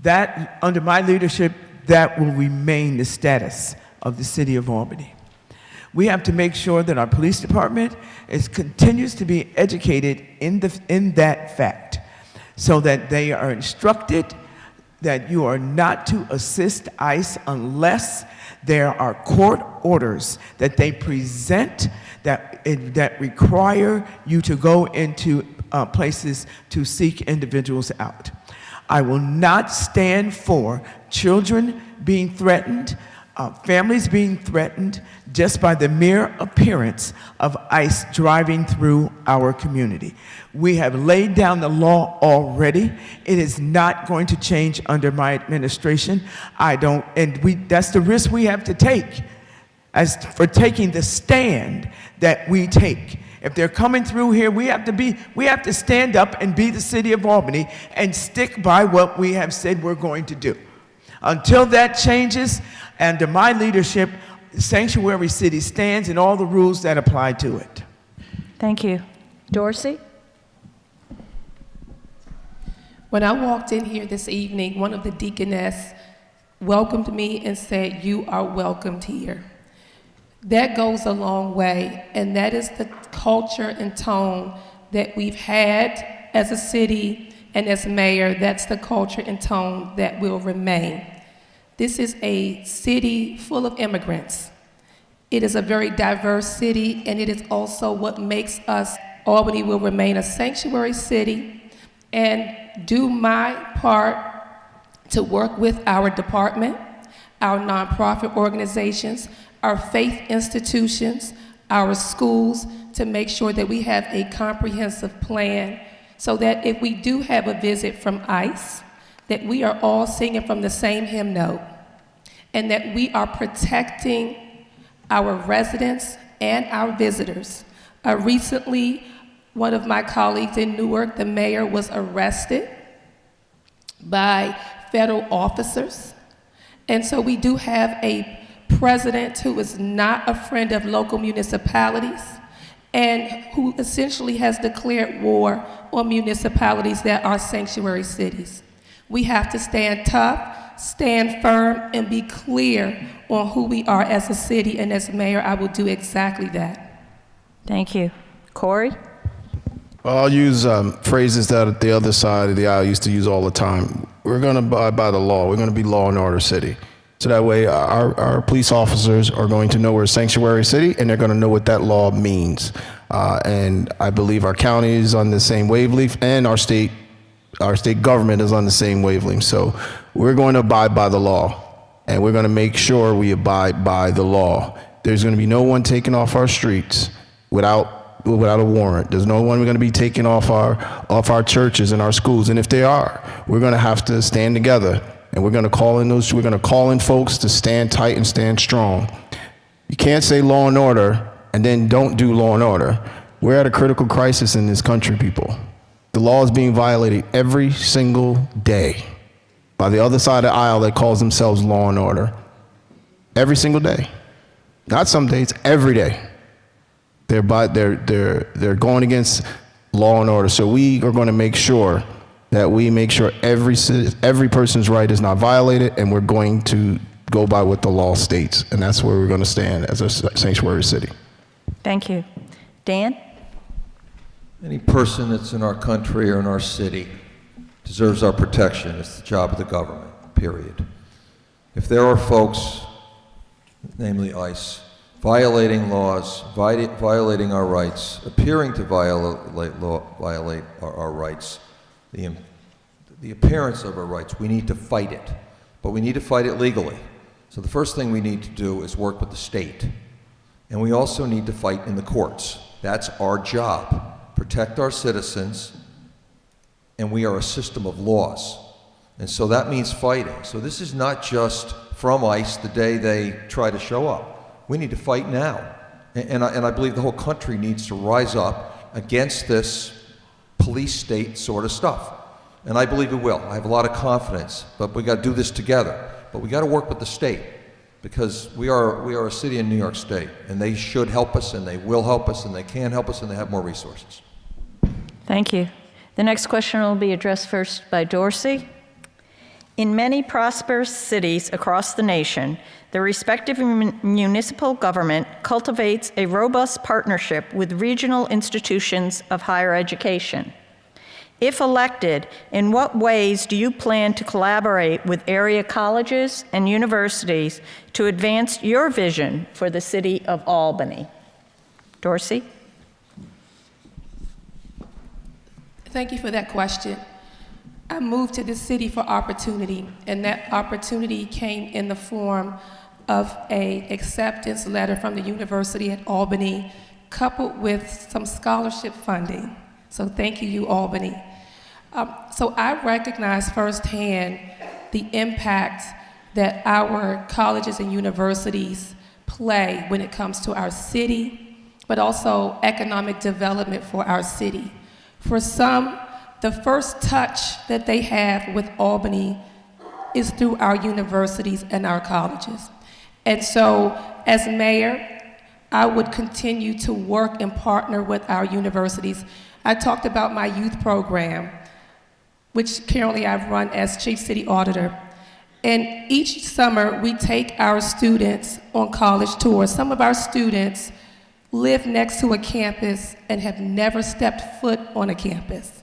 That, under my leadership, that will remain the status of the city of Albany. We have to make sure that our police department continues to be educated in that fact, so that they are instructed that you are not to assist ICE unless there are court orders that they present that require you to go into places to seek individuals out. I will not stand for children being threatened, families being threatened just by the mere appearance of ICE driving through our community. We have laid down the law already. It is not going to change under my administration. That's the risk we have to take as for taking the stand that we take. If they're coming through here, we have to stand up and be the city of Albany and stick by what we have said we're going to do. Until that changes, under my leadership, Sanctuary City stands and all the rules that apply to it. Thank you. Dorsey? When I walked in here this evening, one of the deaconess welcomed me and said, "You are welcomed here." That goes a long way, and that is the culture and tone that we've had as a city and as mayor. That's the culture and tone that will remain. This is a city full of immigrants. It is a very diverse city, and it is also what makes us. Albany will remain a sanctuary city, and do my part to work with our department, our nonprofit organizations, our faith institutions, our schools, to make sure that we have a comprehensive plan so that if we do have a visit from ICE, that we are all singing from the same hymn note, and that we are protecting our residents and our visitors. Recently, one of my colleagues in Newark, the mayor, was arrested by federal officers. And so we do have a president who is not a friend of local municipalities and who essentially has declared war on municipalities that are sanctuary cities. We have to stand tough, stand firm, and be clear on who we are as a city, and as mayor, I will do exactly that. Thank you. Corey? I'll use phrases that the other side of the aisle used to use all the time. We're going to abide by the law. We're going to be law and order city. So that way our police officers are going to know we're a sanctuary city, and they're going to know what that law means. And I believe our county is on the same wavelength, and our state government is on the same wavelength. So we're going to abide by the law, and we're going to make sure we abide by the law. There's going to be no one taken off our streets without a warrant. There's no one we're going to be taking off our churches and our schools. And if they are, we're going to have to stand together, and we're going to call in folks to stand tight and stand strong. You can't say law and order and then don't do law and order. We're at a critical crisis in this country, people. The law is being violated every single day by the other side of the aisle that calls themselves law and order. Every single day. Not some days, every day. They're going against law and order. So we are going to make sure that we make sure every person's right is not violated, and we're going to go by what the law states. And that's where we're going to stand as a sanctuary city. Thank you. Dan? Any person that's in our country or in our city deserves our protection. It's the job of the government, period. If there are folks, namely ICE, violating laws, violating our rights, appearing to violate our rights, the appearance of our rights, we need to fight it. But we need to fight it legally. So the first thing we need to do is work with the state. And we also need to fight in the courts. That's our job. Protect our citizens, and we are a system of laws. And so that means fighting. So this is not just from ICE the day they try to show up. We need to fight now. And I believe the whole country needs to rise up against this police state sort of stuff. And I believe it will. I have a lot of confidence, but we got to do this together. But we got to work with the state, because we are a city in New York State, and they should help us, and they will help us, and they can help us, and they have more resources. Thank you. The next question will be addressed first by Dorsey. In many prosperous cities across the nation, the respective municipal government cultivates a robust partnership with regional institutions of higher education. If elected, in what ways do you plan to collaborate with area colleges and universities to advance your vision for the city of Albany? Dorsey? Thank you for that question. I moved to this city for opportunity, and that opportunity came in the form of an acceptance letter from the University at Albany, coupled with some scholarship funding. So thank you, Albany. So I recognize firsthand the impact that our colleges and universities play when it comes to our city, but also economic development for our city. For some, the first touch that they have with Albany is through our universities and our colleges. And so, as mayor, I would continue to work and partner with our universities. I talked about my youth program. which currently I've run as Chief City Auditor. And each summer, we take our students on college tours. Some of our students live next to a campus and have never stepped foot on a campus.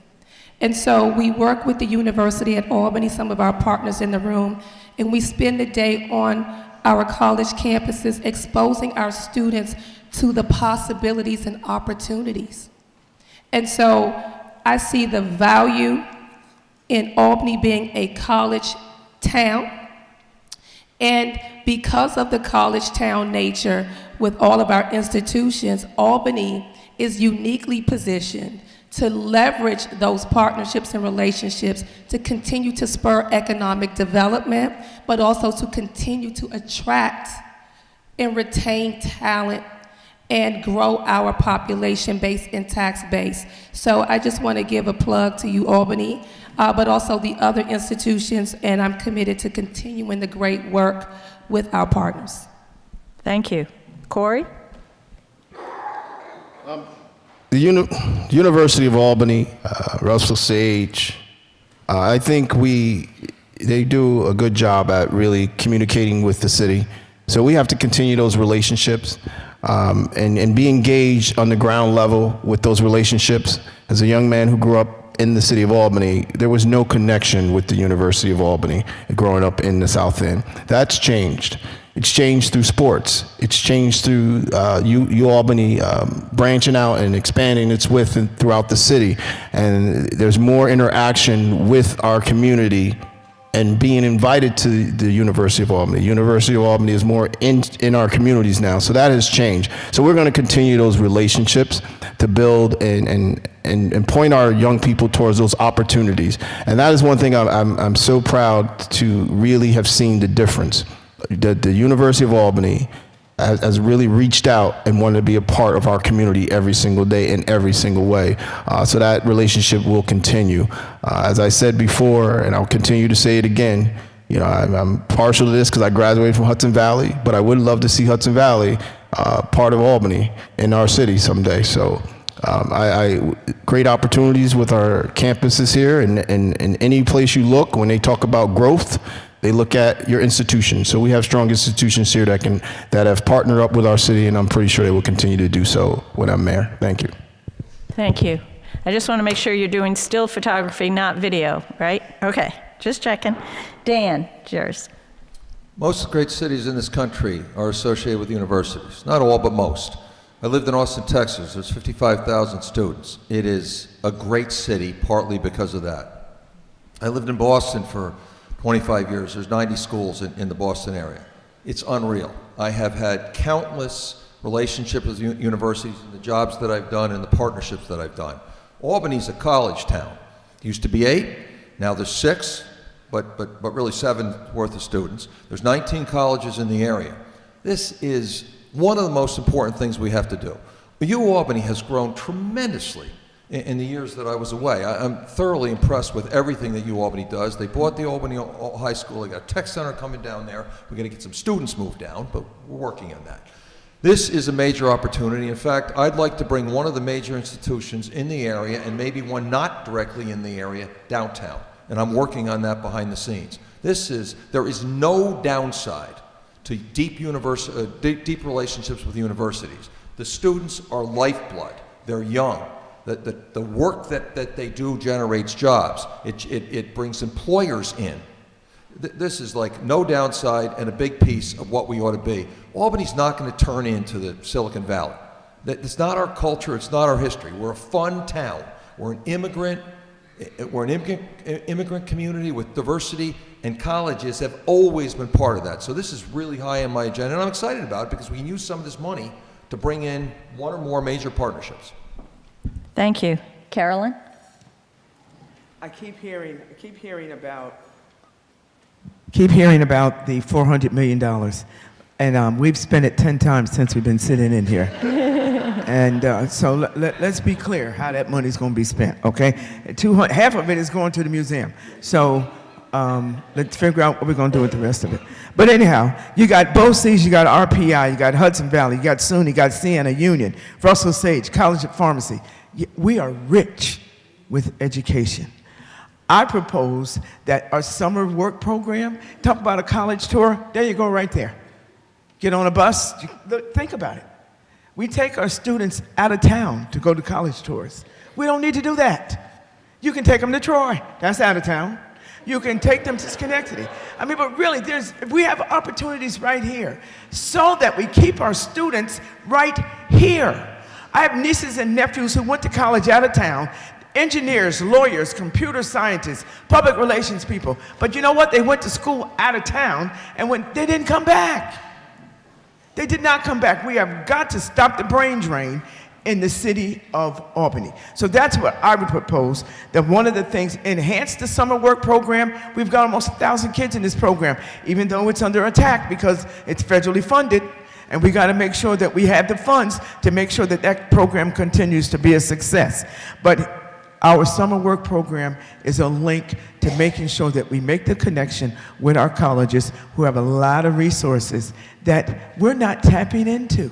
And so we work with the University at Albany, some of our partners in the room, and we spend the day on our college campuses exposing our students to the possibilities and opportunities. And so I see the value in Albany being a college town. And because of the college town nature with all of our institutions, Albany is uniquely positioned to leverage those partnerships and relationships to continue to spur economic development, but also to continue to attract and retain talent and grow our population base and tax base. So I just want to give a plug to you, Albany, but also the other institutions, and I'm committed to continuing the great work with our partners. Thank you. Corey? The University of Albany, Russell Sage, I think they do a good job at really communicating with the city. So we have to continue those relationships and be engaged on the ground level with those relationships. As a young man who grew up in the city of Albany, there was no connection with the University of Albany growing up in the South End. That's changed. It's changed through sports. It's changed through UAlbany branching out and expanding its width throughout the city. And there's more interaction with our community and being invited to the University of Albany. University of Albany is more in our communities now, so that has changed. So we're going to continue those relationships to build and point our young people towards those opportunities. And that is one thing I'm so proud to really have seen the difference. The University of Albany has really reached out and wanted to be a part of our community every single day in every single way. So that relationship will continue. As I said before, and I'll continue to say it again, you know, I'm partial to this because I graduated from Hudson Valley, but I would love to see Hudson Valley part of Albany in our city someday. So great opportunities with our campuses here, and any place you look, when they talk about growth, they look at your institution. So we have strong institutions here that have partnered up with our city, and I'm pretty sure they will continue to do so when I'm mayor. Thank you. Thank you. I just want to make sure you're doing still photography, not video, right? Okay, just checking. Dan, it's yours. Most great cities in this country are associated with universities. Not all, but most. I lived in Austin, Texas. There's 55,000 students. It is a great city, partly because of that. I lived in Boston for 25 years. There's 90 schools in the Boston area. It's unreal. I have had countless relationships with universities and the jobs that I've done and the partnerships that I've done. Albany's a college town. It used to be 8, now there's 6, but really 7 worth of students. There's 19 colleges in the area. This is one of the most important things we have to do. UAlbany has grown tremendously in the years that I was away. I'm thoroughly impressed with everything that UAlbany does. They bought the Albany High School. They got a tech center coming down there. We're going to get some students moved down, but we're working on that. This is a major opportunity. In fact, I'd like to bring one of the major institutions in the area, and maybe one not directly in the area, downtown. And I'm working on that behind the scenes. There is no downside to deep relationships with universities. The students are lifeblood. They're young. The work that they do generates jobs. It brings employers in. This is like no downside and a big piece of what we ought to be. Albany's not going to turn into the Silicon Valley. It's not our culture. It's not our history. We're a fun town. We're an immigrant community with diversity, and colleges have always been part of that. So this is really high on my agenda, and I'm excited about it because we can use some of this money to bring in one or more major partnerships. Thank you. Carolyn? I keep hearing about the $400 million, and we've spent it 10 times since we've been sitting in here. And so let's be clear how that money's going to be spent, okay? Half of it is going to the museum. So let's figure out what we're going to do with the rest of it. But anyhow, you got both C's, you got RPI, you got Hudson Valley, you got SUNY, you got Siena Union, Russell Sage, College of Pharmacy. We are rich with education. I propose that our summer work program, talk about a college tour, there you go right there. Get on a bus, think about it. We take our students out of town to go to college tours. We don't need to do that. You can take them to Troy, that's out of town. You can take them to Schenectady. I mean, but really, we have opportunities right here so that we keep our students right here. I have nieces and nephews who went to college out of town, engineers, lawyers, computer scientists, public relations people. But you know what? They went to school out of town, and they didn't come back. They did not come back. We have got to stop the brain drain in the city of Albany. So that's what I would propose, that one of the things, enhance the summer work program. We've got almost 1,000 kids in this program, even though it's under attack because it's federally funded, and we got to make sure that we have the funds to make sure that that program continues to be a success. But our summer work program is a link to making sure that we make the connection with our colleges who have a lot of resources that we're not tapping into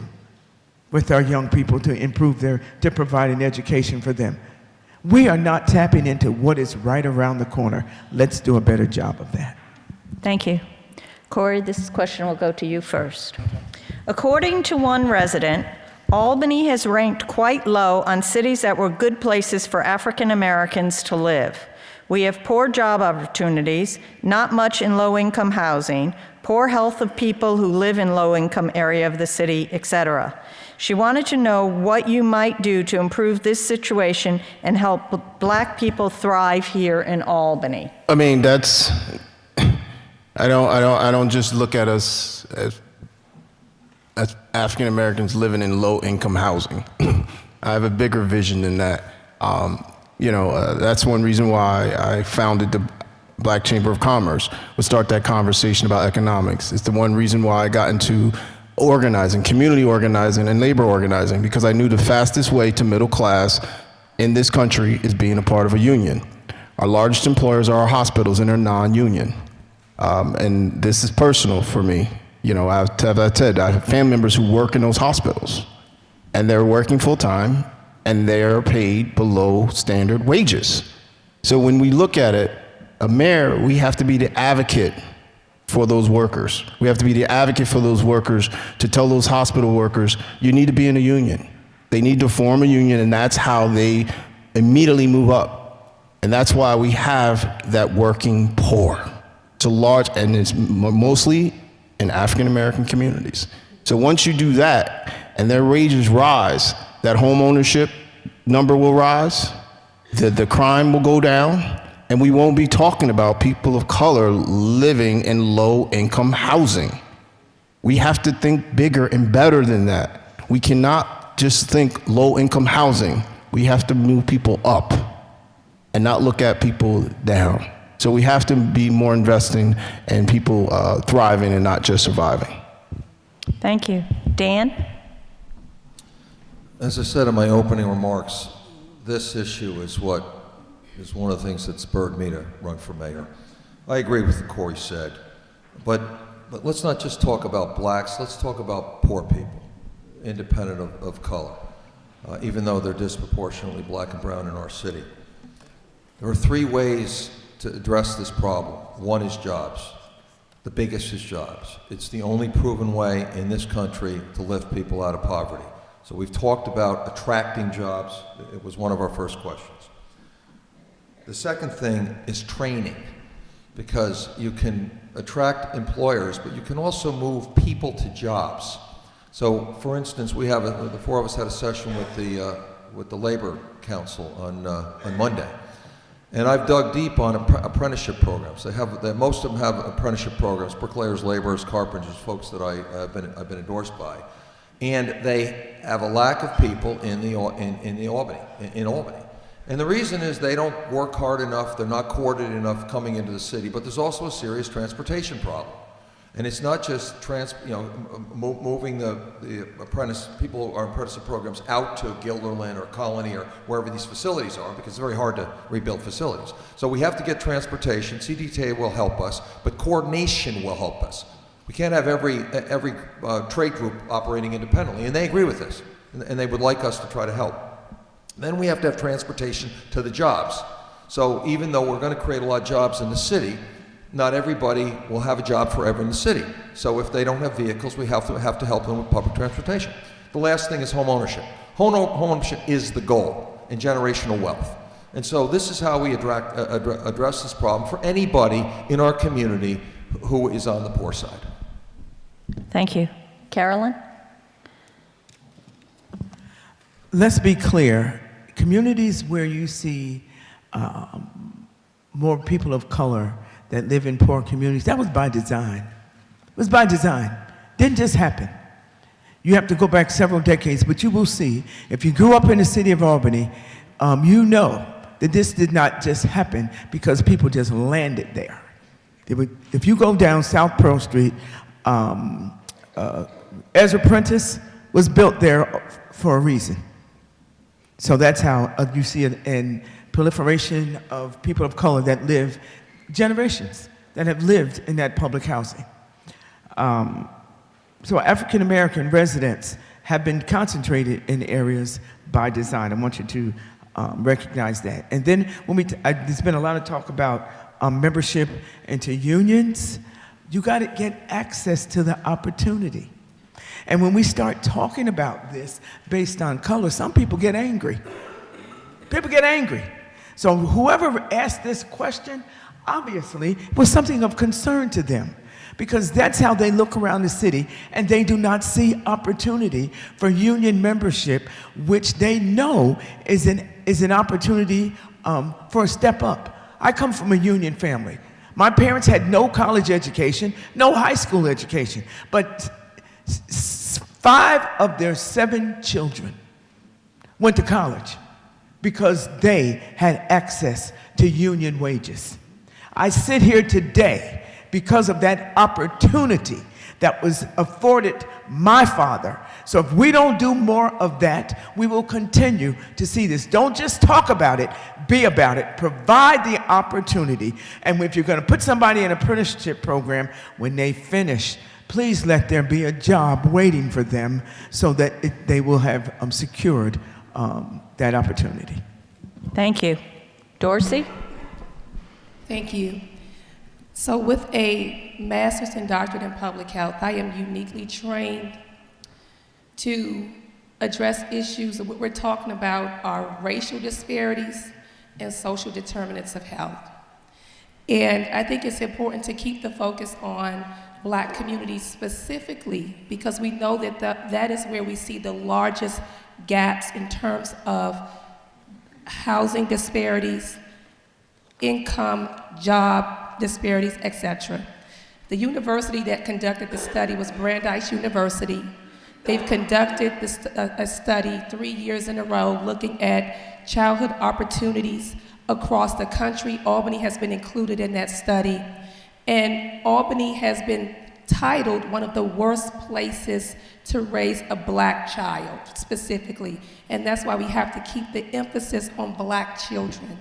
with our young people to provide an education for them. We are not tapping into what is right around the corner. Let's do a better job of that. Thank you. Corey, this question will go to you first. According to one resident, Albany has ranked quite low on cities that were good places for African Americans to live. We have poor job opportunities, not much in low-income housing, poor health of people who live in low-income area of the city, etc. She wanted to know what you might do to improve this situation and help Black people thrive here in Albany. I mean, I don't just look at us as African Americans living in low-income housing. I have a bigger vision than that. That's one reason why I founded the Black Chamber of Commerce, would start that conversation about economics. It's the one reason why I got into organizing, community organizing, and labor organizing, because I knew the fastest way to middle class in this country is being a part of a union. Our largest employers are our hospitals, and they're non-union. And this is personal for me. I have family members who work in those hospitals, and they're working full-time, and they're paid below standard wages. So when we look at it, a mayor, we have to be the advocate for those workers. We have to be the advocate for those workers to tell those hospital workers, you need to be in a union. They need to form a union, and that's how they immediately move up. And that's why we have that working poor. It's a large, and it's mostly in African American communities. So once you do that, and their wages rise, that home ownership number will rise, the crime will go down, and we won't be talking about people of color living in low-income housing. We have to think bigger and better than that. We cannot just think low-income housing. We have to move people up and not look at people down. So we have to be more investing in people thriving and not just surviving. Thank you. Dan? As I said in my opening remarks, this issue is one of the things that spurred me to run for mayor. I agree with what Corey said, but let's not just talk about blacks, let's talk about poor people, independent of color, even though they're disproportionately black and brown in our city. There are three ways to address this problem. One is jobs. The biggest is jobs. It's the only proven way in this country to lift people out of poverty. So we've talked about attracting jobs. It was one of our first questions. The second thing is training, because you can attract employers, but you can also move people to jobs. So, for instance, the four of us had a session with the Labor Council on Monday, and I've dug deep on apprenticeship programs. Most of them have apprenticeship programs: bricklayers, laborers, carpenters, folks that I've been endorsed by, and they have a lack of people in Albany. And the reason is they don't work hard enough, they're not coordinated enough coming into the city, but there's also a serious transportation problem. And it's not just moving the people who are in apprenticeship programs out to Guilderland or Colony or wherever these facilities are, because it's very hard to rebuild facilities. So we have to get transportation. CDTA will help us, but coordination will help us. We can't have every trade group operating independently, and they agree with this, and they would like us to try to help. Then we have to have transportation to the jobs. So even though we're going to create a lot of jobs in the city, not everybody will have a job forever in the city. So if they don't have vehicles, we have to help them with public transportation. The last thing is home ownership. Home ownership is the goal in generational wealth. And so this is how we address this problem for anybody in our community who is on the poor side. Thank you. Carolyn? Let's be clear. Communities where you see more people of color that live in poor communities, that was by design. It was by design. Didn't just happen. You have to go back several decades, but you will see, if you grew up in the city of Albany, you know that this did not just happen because people just landed there. If you go down South Pearl Street, Ezra Prentice was built there for a reason. So that's how you see it in proliferation of people of color that live, generations that have lived in that public housing. So African American residents have been concentrated in areas by design. I want you to recognize that. And then there's been a lot of talk about membership into unions. You got to get access to the opportunity. And when we start talking about this based on color, some people get angry. People get angry. So whoever asked this question, obviously, was something of concern to them, because that's how they look around the city, and they do not see opportunity for union membership, which they know is an opportunity for a step up. I come from a union family. My parents had no college education, no high school education, but 5 of their 7 children went to college because they had access to union wages. I sit here today because of that opportunity that was afforded my father. So if we don't do more of that, we will continue to see this. Don't just talk about it, be about it. Provide the opportunity. And if you're going to put somebody in an apprenticeship program, when they finish, please let there be a job waiting for them so that they will have secured that opportunity. Thank you. Dorsey? Thank you. So with a master's and doctorate in public health, I am uniquely trained to address issues of what we're talking about are racial disparities and social determinants of health. And I think it's important to keep the focus on Black communities specifically, because we know that that is where we see the largest gaps in terms of housing disparities, income, job disparities, etc. The university that conducted the study was Brandeis University. They've conducted a study 3 years in a row looking at childhood opportunities across the country. Albany has been included in that study. And Albany has been titled one of the worst places to raise a Black child, specifically. And that's why we have to keep the emphasis on Black children.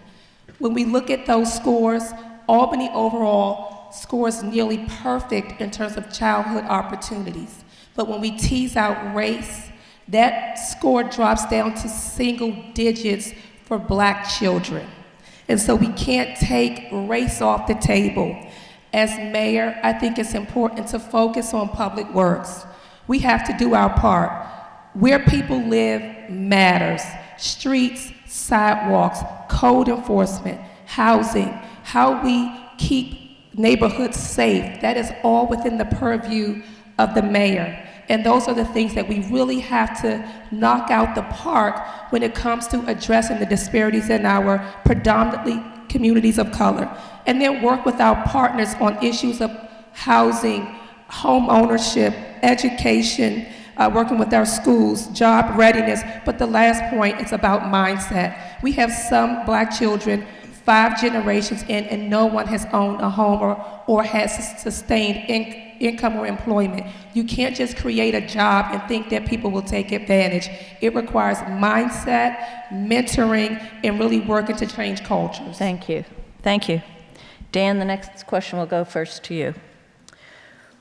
When we look at those scores, Albany overall scores nearly perfect in terms of childhood opportunities. But when we tease out race, that score drops down to single digits for Black children. And so we can't take race off the table. As mayor, I think it's important to focus on public works. We have to do our part. Where people live matters. Streets, sidewalks, code enforcement, housing, how we keep neighborhoods safe. That is all within the purview of the mayor. And those are the things that we really have to knock out the park when it comes to addressing the disparities in our predominantly communities of color. And then work with our partners on issues of housing, home ownership, education, working with our schools, job readiness. But the last point, it's about mindset. We have some Black children 5 generations in, and no one has owned a home or has sustained income or employment. You can't just create a job and think that people will take advantage. It requires mindset, mentoring, and really working to change cultures. Thank you. Thank you. Dan, the next question will go first to you.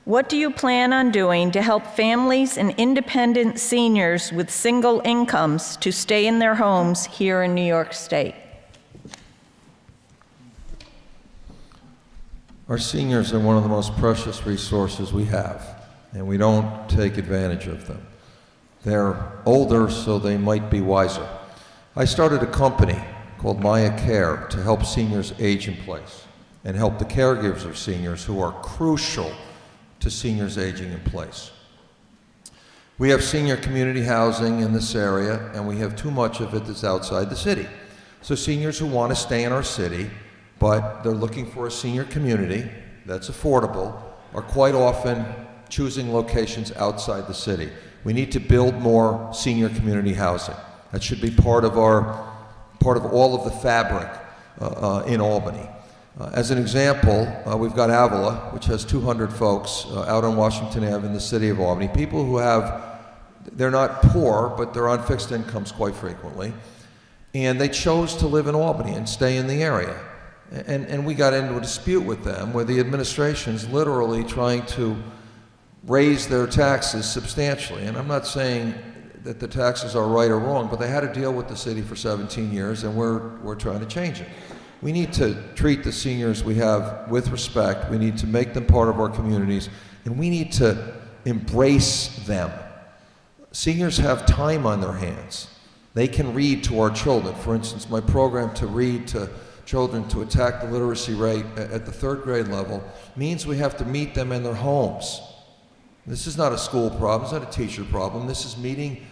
What do you plan on doing to help families and independent seniors with single incomes to stay in their homes here in New York State? Our seniors are one of the most precious resources we have, and we don't take advantage of them. They're older, so they might be wiser. I started a company called Maya Care to help seniors age in place and help the caregivers of seniors who are crucial to seniors aging in place. We have senior community housing in this area, and we have too much of it that's outside the city. So seniors who want to stay in our city, but they're looking for a senior community that's affordable, are quite often choosing locations outside the city. We need to build more senior community housing. That should be part of all of the fabric in Albany. As an example, we've got Avila, which has 200 folks out on Washington Ave in the city of Albany. People who they're not poor, but they're on fixed incomes quite frequently. And they chose to live in Albany and stay in the area. And we got into a dispute with them where the administration's literally trying to raise their taxes substantially. And I'm not saying that the taxes are right or wrong, but they had to deal with the city for 17 years, and we're trying to change it. We need to treat the seniors we have with respect. We need to make them part of our communities, and we need to embrace them. Seniors have time on their hands. They can read to our children. For instance, my program to read to children to attack the literacy rate at the 3rd grade level means we have to meet them in their homes. This is not a school problem, it's not a teacher problem. This is meeting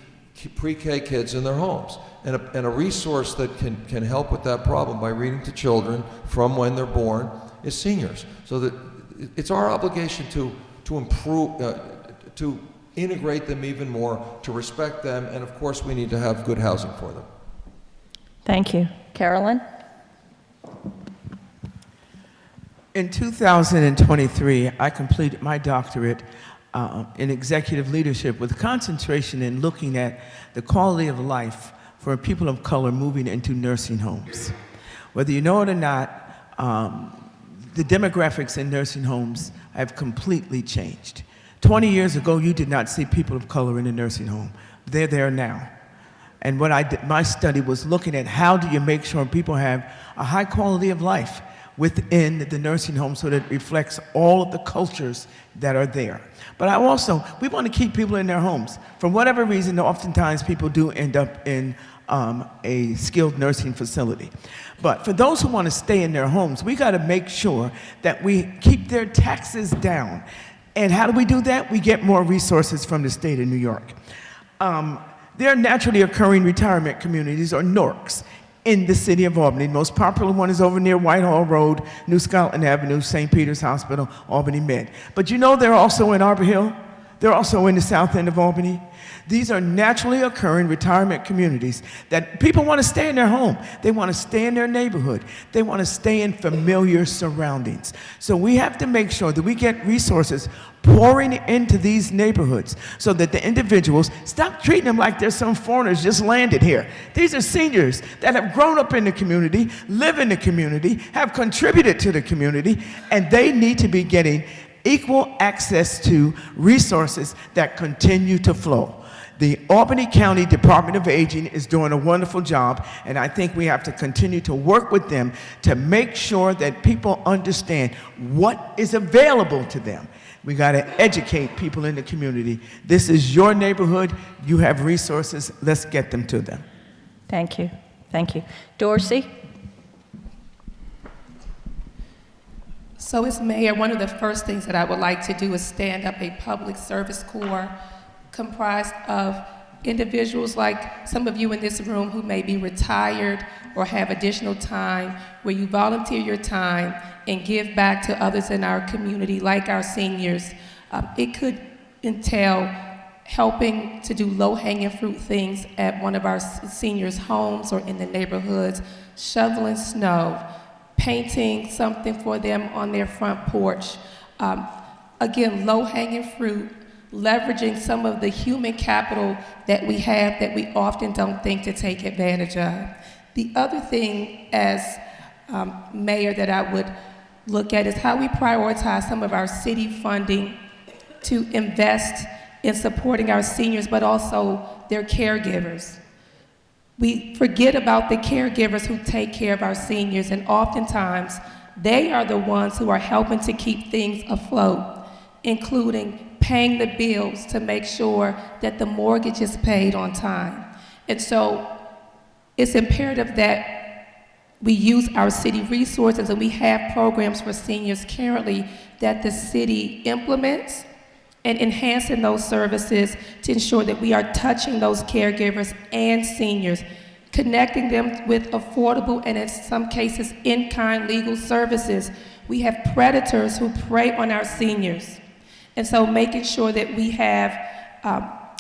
pre-K kids in their homes. And a resource that can help with that problem by reading to children from when they're born is seniors. So that it's our obligation to improve, to integrate them even more, to respect them, and of course we need to have good housing for them. Thank you. Carolyn? In 2023, I completed my doctorate in executive leadership with concentration in looking at the quality of life for people of color moving into nursing homes. Whether you know it or not, the demographics in nursing homes have completely changed. 20 years ago, you did not see people of color in a nursing home. They're there now. And what I did, my study was looking at how do you make sure people have a high quality of life within the nursing home so that it reflects all of the cultures that are there. But we want to keep people in their homes. For whatever reason, oftentimes people do end up in a skilled nursing facility. But for those who want to stay in their homes, we got to make sure that we keep their taxes down. And how do we do that? We get more resources from the state of New York. There are naturally occurring retirement communities, or NORCs, in the city of Albany. The most popular one is over near Whitehall Road, New Scotland Avenue, St. Peter's Hospital, Albany Med. But you know they're also in Arbor Hill. They're also in the south end of Albany. These are naturally occurring retirement communities that people want to stay in their home. They want to stay in their neighborhood. They want to stay in familiar surroundings. So we have to make sure that we get resources pouring into these neighborhoods so that the individuals stop treating them like they're some foreigners just landed here. These are seniors that have grown up in the community, live in the community, have contributed to the community, and they need to be getting equal access to resources that continue to flow. The Albany County Department of Aging is doing a wonderful job, and I think we have to continue to work with them to make sure that people understand what is available to them. We got to educate people in the community. This is your neighborhood. You have resources. Let's get them to them. Thank you. Thank you. Dorsey? So as mayor, one of the first things that I would like to do is stand up a public service corps comprised of individuals like some of you in this room who may be retired or have additional time, where you volunteer your time and give back to others in our community, like our seniors. It could entail helping to do low-hanging fruit things at one of our seniors' homes or in the neighborhoods, shoveling snow, painting something for them on their front porch. Again, low-hanging fruit, leveraging some of the human capital that we have that we often don't think to take advantage of. The other thing as mayor that I would look at is how we prioritize some of our city funding to invest in supporting our seniors, but also their caregivers. We forget about the caregivers who take care of our seniors, and oftentimes They are the ones who are helping to keep things afloat, including paying the bills to make sure that the mortgage is paid on time. And so it's imperative that we use our city resources, and we have programs for seniors currently that the city implements and enhancing those services to ensure that we are touching those caregivers and seniors, connecting them with affordable and in some cases in-kind legal services. We have predators who prey on our seniors. And so making sure that we have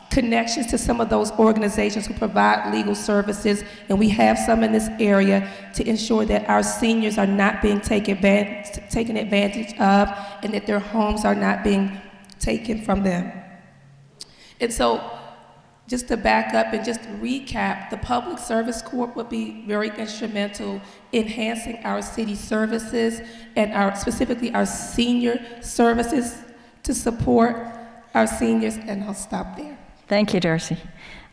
connections to some of those organizations who provide legal services, and we have some in this area to ensure that our seniors are not being taken advantage of and that their homes are not being taken from them. And so just to back up and just recap, the Public Service Corp would be very instrumental in enhancing our city services and specifically our senior services to support our seniors, and I'll stop there. Thank you, Darcy.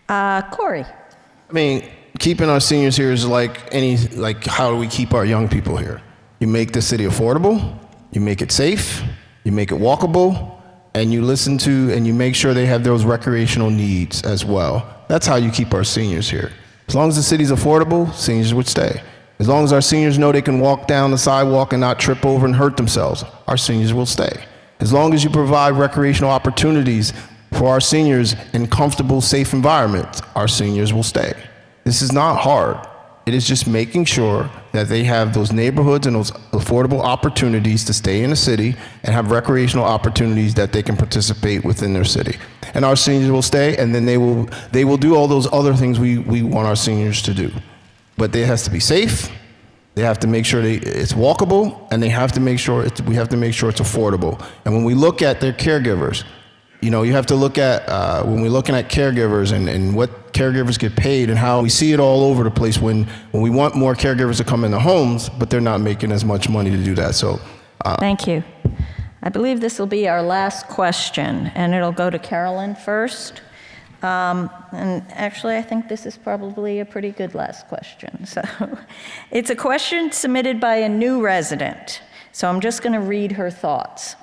Corey. I mean, keeping our seniors here is like how do we keep our young people here? You make the city affordable, you make it safe, you make it walkable, and you listen to and you make sure they have those recreational needs as well. That's how you keep our seniors here. As long as the city's affordable, seniors would stay. As long as our seniors know they can walk down the sidewalk and not trip over and hurt themselves, our seniors will stay. As long as you provide recreational opportunities for our seniors in comfortable, safe environments, our seniors will stay. This is not hard. It is just making sure that they have those neighborhoods and those affordable opportunities to stay in the city and have recreational opportunities that they can participate within their city. And our seniors will stay, and then they will do all those other things we want our seniors to do. But it has to be safe. They have to make sure it's walkable, and we have to make sure it's affordable. And when we look at their caregivers, you know, you have to look at, when we're looking at caregivers and what caregivers get paid and how we see it all over the place when we want more caregivers to come in the homes, but they're not making as much money to do that. So, Thank you. I believe this will be our last question, and it'll go to Carolyn first. And actually, I think this is probably a pretty good last question. So it's a question submitted by a new resident. So I'm just going to read her thoughts.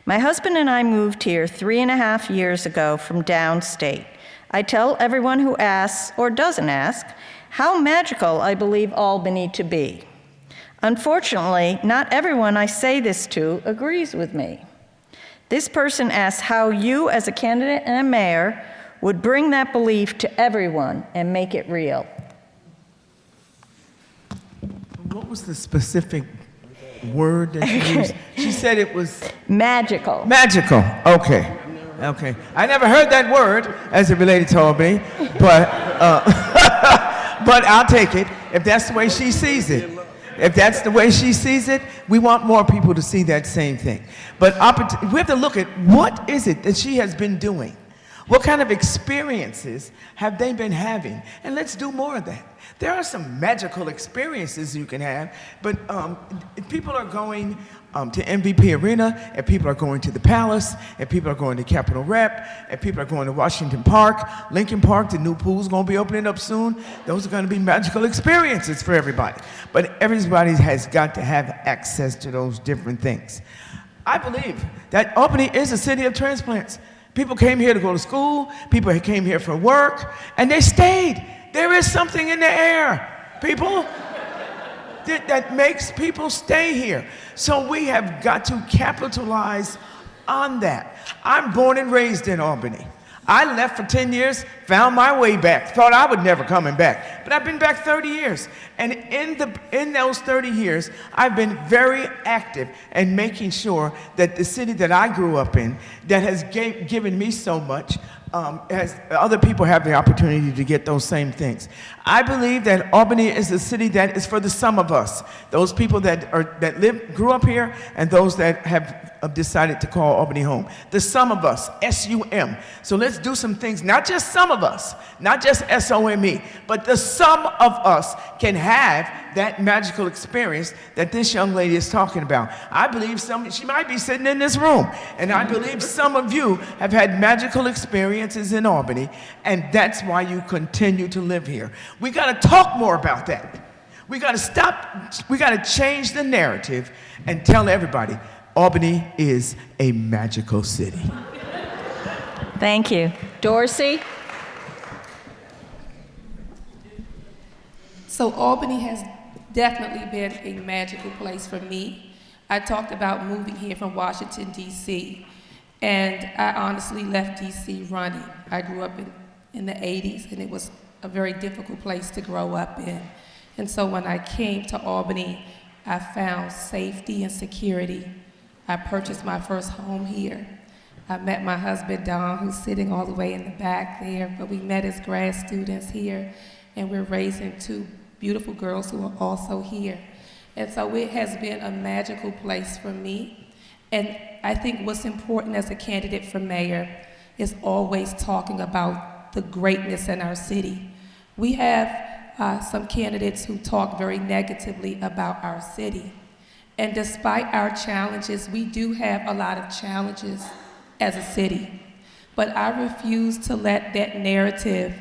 My husband and I moved here 3.5 years ago from downstate. I tell everyone who asks or doesn't ask how magical I believe Albany to be. Unfortunately, not everyone I say this to agrees with me. This person asks how you, as a candidate and a mayor, would bring that belief to everyone and make it real. What was the specific word that she used? She said it was Magical. magical. Okay. Okay. I never heard that word as it related to Albany, but but I'll take it if that's the way she sees it. If that's the way she sees it, we want more people to see that same thing. But we have to look at what is it that she has been doing. What kind of experiences have they been having? And let's do more of that. There are some magical experiences you can have, but if people are going to MVP Arena, if people are going to the Palace, if people are going to Capitol Rep, if people are going to Washington Park, Lincoln Park, the new pool's going to be opening up soon. Those are going to be magical experiences for everybody. But everybody has got to have access to those different things. I believe that Albany is a city of transplants. People came here to go to school, people came here for work, and they stayed. There is something in the air, people, that makes people stay here. So we have got to capitalize on that. I'm born and raised in Albany. I left for 10 years, found my way back, thought I would never coming back, but I've been back 30 years. And in those 30 years, I've been very active in making sure that the city that I grew up in, that has given me so much, as other people have the opportunity to get those same things. I believe that Albany is a city that is for the sum of us. Those people that grew up here, and those that have decided to call Albany home. The sum of us, S-U-M. So let's do some things, not just some of us, not just S-O-M-E, but the sum of us can have that magical experience that this young lady is talking about. I believe she might be sitting in this room, and I believe some of you have had magical experiences in Albany, and that's why you continue to live here. We got to talk more about that. We got to stop, we got to change the narrative and tell everybody Albany is a magical city. Thank you. Dorsey? So Albany has definitely been a magical place for me. I talked about moving here from Washington, D.C., and I honestly left D.C. running. I grew up in the 80s, and it was a very difficult place to grow up in. And so when I came to Albany, I found safety and security. I purchased my first home here. I met my husband, Don, who's sitting all the way in the back there, but we met as grad students here, and we're raising two beautiful girls who are also here. And so it has been a magical place for me. And I think what's important as a candidate for mayor is always talking about the greatness in our city. We have some candidates who talk very negatively about our city. And despite our challenges, we do have a lot of challenges as a city. But I refuse to let that narrative,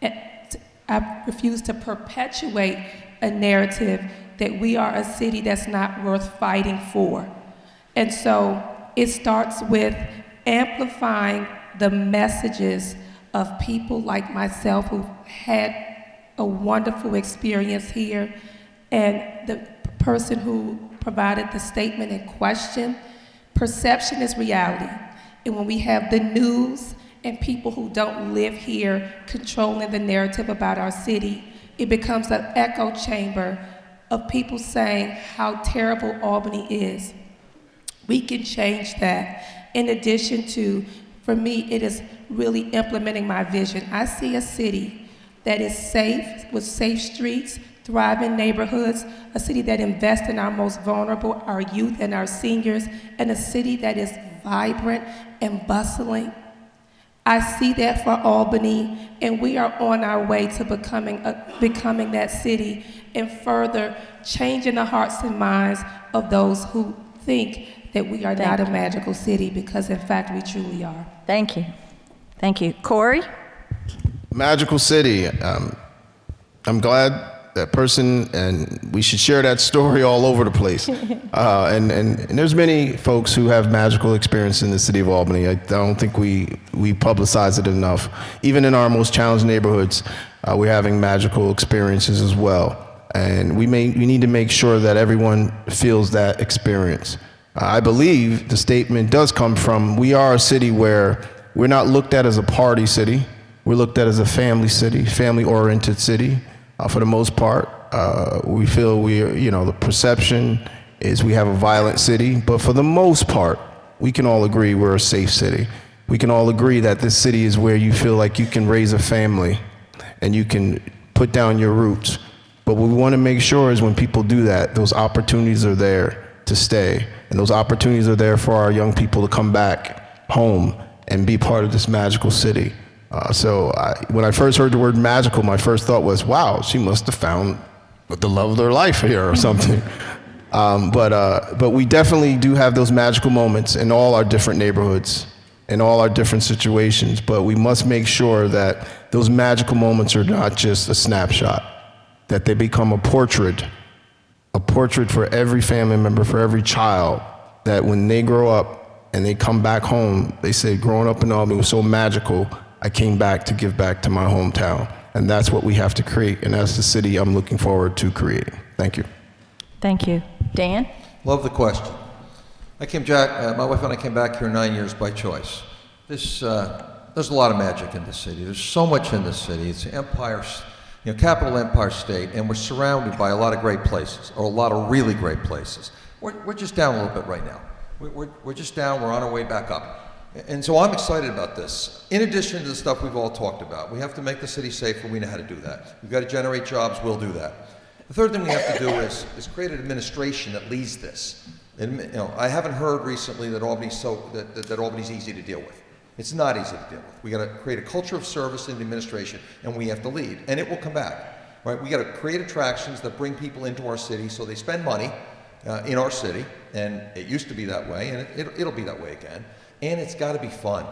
I refuse to perpetuate a narrative that we are a city that's not worth fighting for. And so it starts with amplifying the messages of people like myself who had a wonderful experience here, and the person who provided the statement in question. Perception is reality. And when we have the news and people who don't live here controlling the narrative about our city, it becomes an echo chamber of people saying how terrible Albany is. We can change that. In addition to, for me, it is really implementing my vision. I see a city that is safe, with safe streets, thriving neighborhoods, a city that invests in our most vulnerable, our youth and our seniors, and a city that is vibrant and bustling. I see that for Albany, and we are on our way to becoming that city and further changing the hearts and minds of those who think that we are not a magical city, because in fact we truly are. Thank you. Thank you. Corey? Magical city. I'm glad that person, and we should share that story all over the place. And there's many folks who have magical experience in the city of Albany. I don't think we publicize it enough. Even in our most challenged neighborhoods, we're having magical experiences as well. And we need to make sure that everyone feels that experience. I believe the statement does come from, we are a city where we're not looked at as a party city. We're looked at as a family city, family-oriented city. For the most part, we feel the perception is we have a violent city, but for the most part, we can all agree we're a safe city. We can all agree that this city is where you feel like you can raise a family and you can put down your roots. But what we want to make sure is when people do that, those opportunities are there to stay, and those opportunities are there for our young people to come back home and be part of this magical city. When I first heard the word magical, my first thought was, wow, she must have found the love of their life here or something. But we definitely do have those magical moments in all our different neighborhoods, in all our different situations, but we must make sure that those magical moments are not just a snapshot, that they become a portrait for every family member, for every child, that when they grow up and they come back home, they say, growing up in Albany was so magical, I came back to give back to my hometown. And that's what we have to create, and that's the city I'm looking forward to creating. Thank you. Thank you. Dan? Love the question. My wife and I came back here 9 years by choice. There's a lot of magic in this city. There's so much in this city. It's empire, capital empire state, and we're surrounded by a lot of great places, or a lot of really great places. We're just down a little bit right now. We're just down. We're on our way back up. And so I'm excited about this. In addition to the stuff we've all talked about, we have to make the city safer. We know how to do that. We've got to generate jobs. We'll do that. The third thing we have to do is create an administration that leads this. And, I haven't heard recently that Albany's easy to deal with. It's not easy to deal with. We got to create a culture of service in the administration, and we have to lead, and it will come back. Right? We got to create attractions that bring people into our city, so they spend money in our city, and it used to be that way, and it'll be that way again. And it's got to be fun.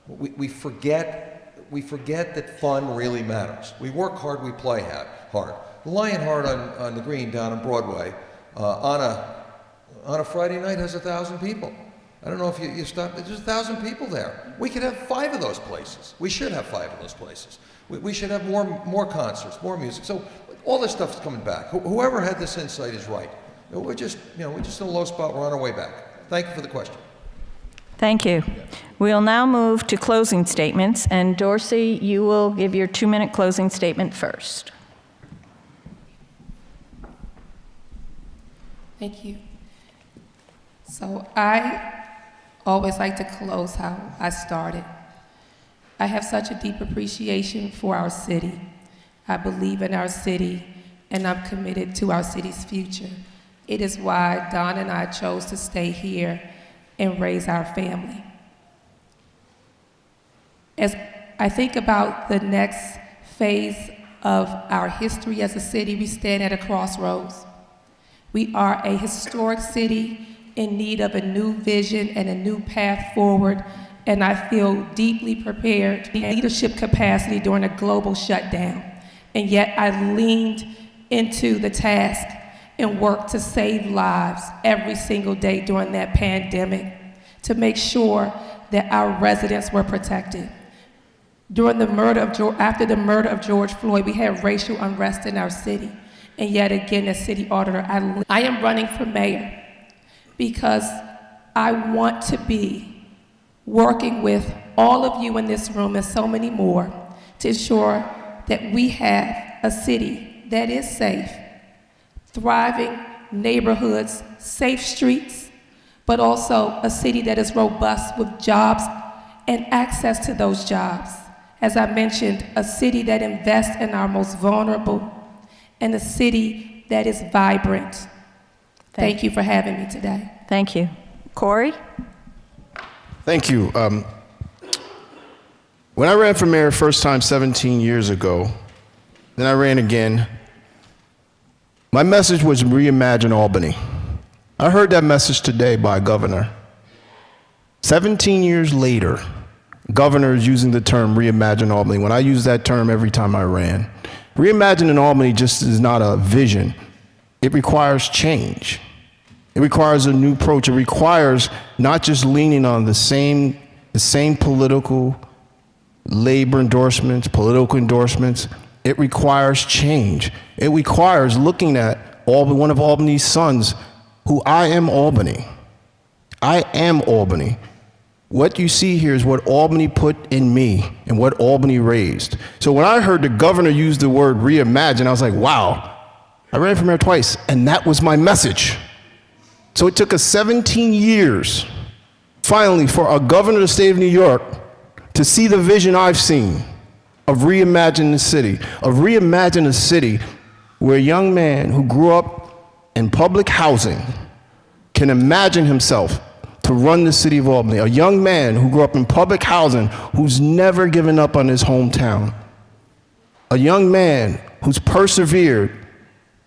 We forget that fun really matters. We work hard, we play hard. The Lionheart on the Green down on Broadway on a Friday night has 1,000 people. I don't know if you stop, there's 1,000 people there. We could have 5 of those places. We should have 5 of those places. We should have more concerts, more music. So all this stuff is coming back. Whoever had this insight is right. We're just in a low spot. We're on our way back. Thank you for the question. Thank you. We'll now move to closing statements, and Dorsey, you will give your 2-minute closing statement first. Thank you. So I always like to close how I started. I have such a deep appreciation for our city. I believe in our city, and I'm committed to our city's future. It is why Don and I chose to stay here and raise our family. As I think about the next phase of our history as a city, we stand at a crossroads. We are a historic city in need of a new vision and a new path forward, and I feel deeply prepared in leadership capacity during a global shutdown. And yet I leaned into the task and worked to save lives every single day during that pandemic to make sure that our residents were protected. During the after the murder of George Floyd, we had racial unrest in our city. And yet again, as city auditor, I am running for mayor because I want to be working with all of you in this room and so many more to ensure that we have a city that is safe, thriving neighborhoods, safe streets, but also a city that is robust with jobs and access to those jobs. As I mentioned, a city that invests in our most vulnerable and a city that is vibrant. Thank you for having me today. Thank you. Corey? Thank you. When I ran for mayor first time 17 years ago, then I ran again, my message was reimagine Albany. I heard that message today by a governor. 17 years later, governor is using the term reimagine Albany when I use that term every time I ran. Reimagining Albany just is not a vision. It requires change. It requires a new approach. It requires not just leaning on the same political labor endorsements, political endorsements. It requires change. It requires looking at one of Albany's sons, who I am Albany. I am Albany. What you see here is what Albany put in me and what Albany raised. So when I heard the governor use the word reimagine, I was like, wow. I ran for mayor twice, and that was my message. So it took us 17 years, finally, for a governor of the state of New York to see the vision I've seen of reimagining the city, of reimagining a city where a young man who grew up in public housing can imagine himself to run the city of Albany. A young man who grew up in public housing who's never given up on his hometown. A young man who's persevered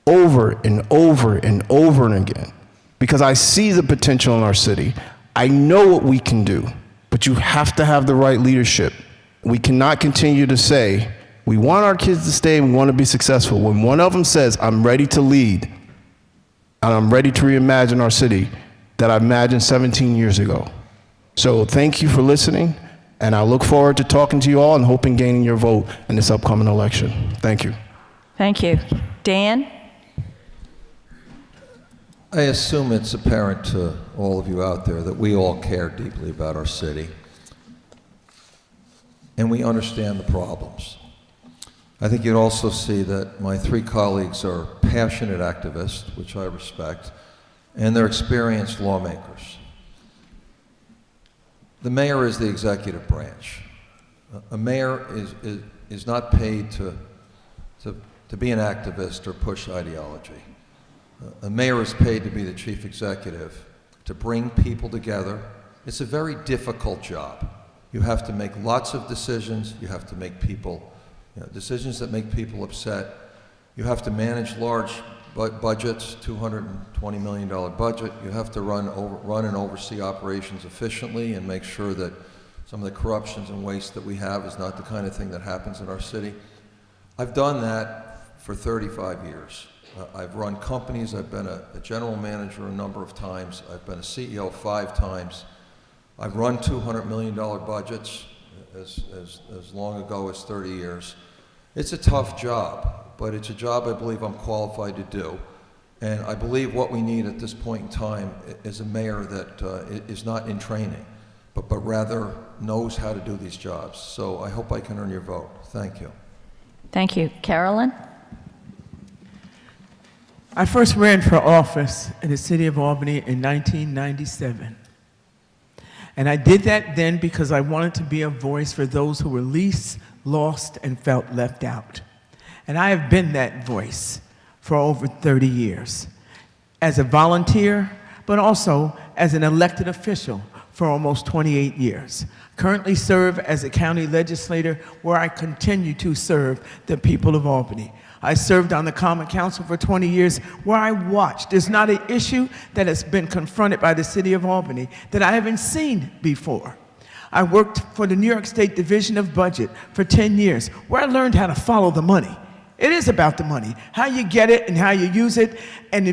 over and over and over and again. Because I see the potential in our city. I know what we can do, but you have to have the right leadership. We cannot continue to say, we want our kids to stay and we want to be successful. When one of them says, I'm ready to lead, and I'm ready to reimagine our city that I imagined 17 years ago. So thank you for listening, and I look forward to talking to you all and hoping gaining your vote in this upcoming election. Thank you. Thank you. Dan? I assume it's apparent to all of you out there that we all care deeply about our city, and we understand the problems. I think you'd also see that my 3 colleagues are passionate activists, which I respect, and they're experienced lawmakers. The mayor is the executive branch. A mayor is not paid to be an activist or push ideology. A mayor is paid to be the chief executive, to bring people together. It's a very difficult job. You have to make lots of decisions. You have to make decisions that make people upset. You have to manage large budgets, $220 million budget. You have to run and oversee operations efficiently and make sure that some of the corruptions and waste that we have is not the kind of thing that happens in our city. I've done that for 35 years. I've run companies. I've been a general manager a number of times. I've been a CEO 5 times. I've run $200 million budgets as long ago as 30 years. It's a tough job, but it's a job I believe I'm qualified to do. And I believe what we need at this point in time is a mayor that is not in training, but rather knows how to do these jobs. So I hope I can earn your vote. Thank you. Thank you. Carolyn? I first ran for office in the city of Albany in 1997. And I did that then because I wanted to be a voice for those who were least, lost, and felt left out. And I have been that voice for over 30 years, as a volunteer, but also as an elected official for almost 28 years. Currently serve as a county legislator where I continue to serve the people of Albany. I served on the Common Council for 20 years where I watched. There's not an issue that has been confronted by the city of Albany that I haven't seen before. I worked for the New York State Division of Budget for 10 years where I learned how to follow the money. It is about the money, how you get it and how you use it, and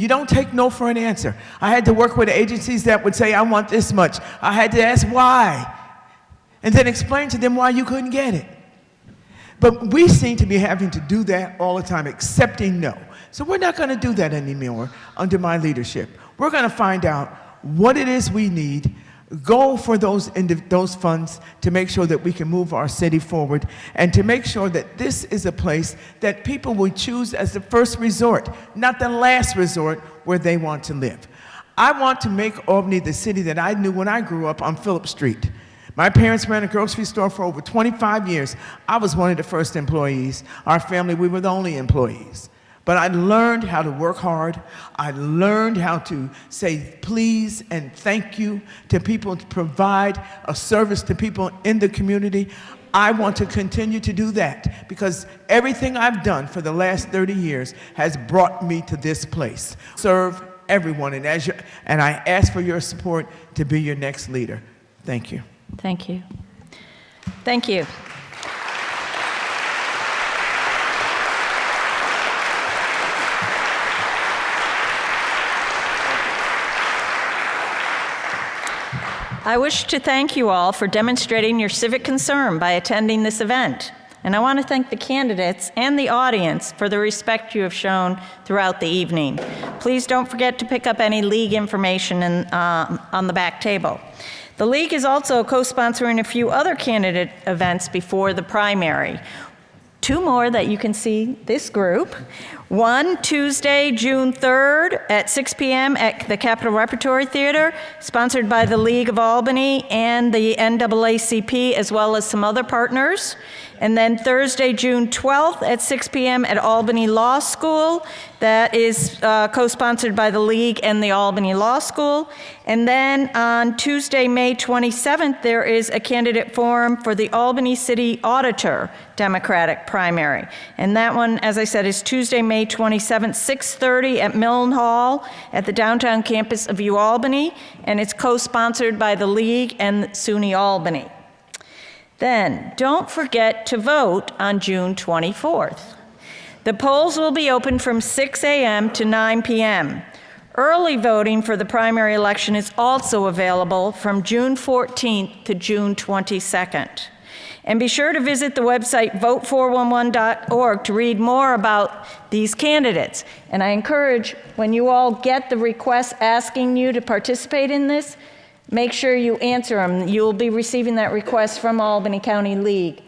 you don't take no for an answer. I had to work with agencies that would say, I want this much. I had to ask why, and then explain to them why you couldn't get it. But we seem to be having to do that all the time, accepting no. So we're not going to do that anymore under my leadership. We're going to find out what it is we need, go for those funds to make sure that we can move our city forward, and to make sure that this is a place that people will choose as the first resort, not the last resort where they want to live. I want to make Albany the city that I knew when I grew up on Phillip Street. My parents ran a grocery store for over 25 years. I was one of the first employees. Our family, we were the only employees. But I learned how to work hard. I learned how to say please and thank you to people, to provide a service to people in the community. I want to continue to do that because everything I've done for the last 30 years has brought me to this place. Serve everyone, and I ask for your support to be your next leader. Thank you. Thank you. Thank you. I wish to thank you all for demonstrating your civic concern by attending this event. And I want to thank the candidates and the audience for the respect you have shown throughout the evening. Please don't forget to pick up any league information on the back table. The League is also co-sponsoring a few other candidate events before the primary. 2 more that you can see this group. One, Tuesday, June 3rd at 6 p.m. at the Capitol Repertory Theater, sponsored by the League of Albany and the NAACP, as well as some other partners. And then Thursday, June 12th at 6 p.m. at Albany Law School. That is co-sponsored by the League and the Albany Law School. And then on Tuesday, May 27th, there is a candidate forum for the Albany City Auditor Democratic primary. And that one, as I said, is Tuesday, May 27th, 6:30 at Milne Hall at the downtown campus of UAlbany. And it's co-sponsored by the League and SUNY Albany. Then, don't forget to vote on June 24th. The polls will be open from 6 a.m. to 9 p.m. Early voting for the primary election is also available from June 14th to June 22nd. And be sure to visit the website vote411.org to read more about these candidates. And I encourage, when you all get the requests asking you to participate in this, make sure you answer them. You'll be receiving that request from Albany County League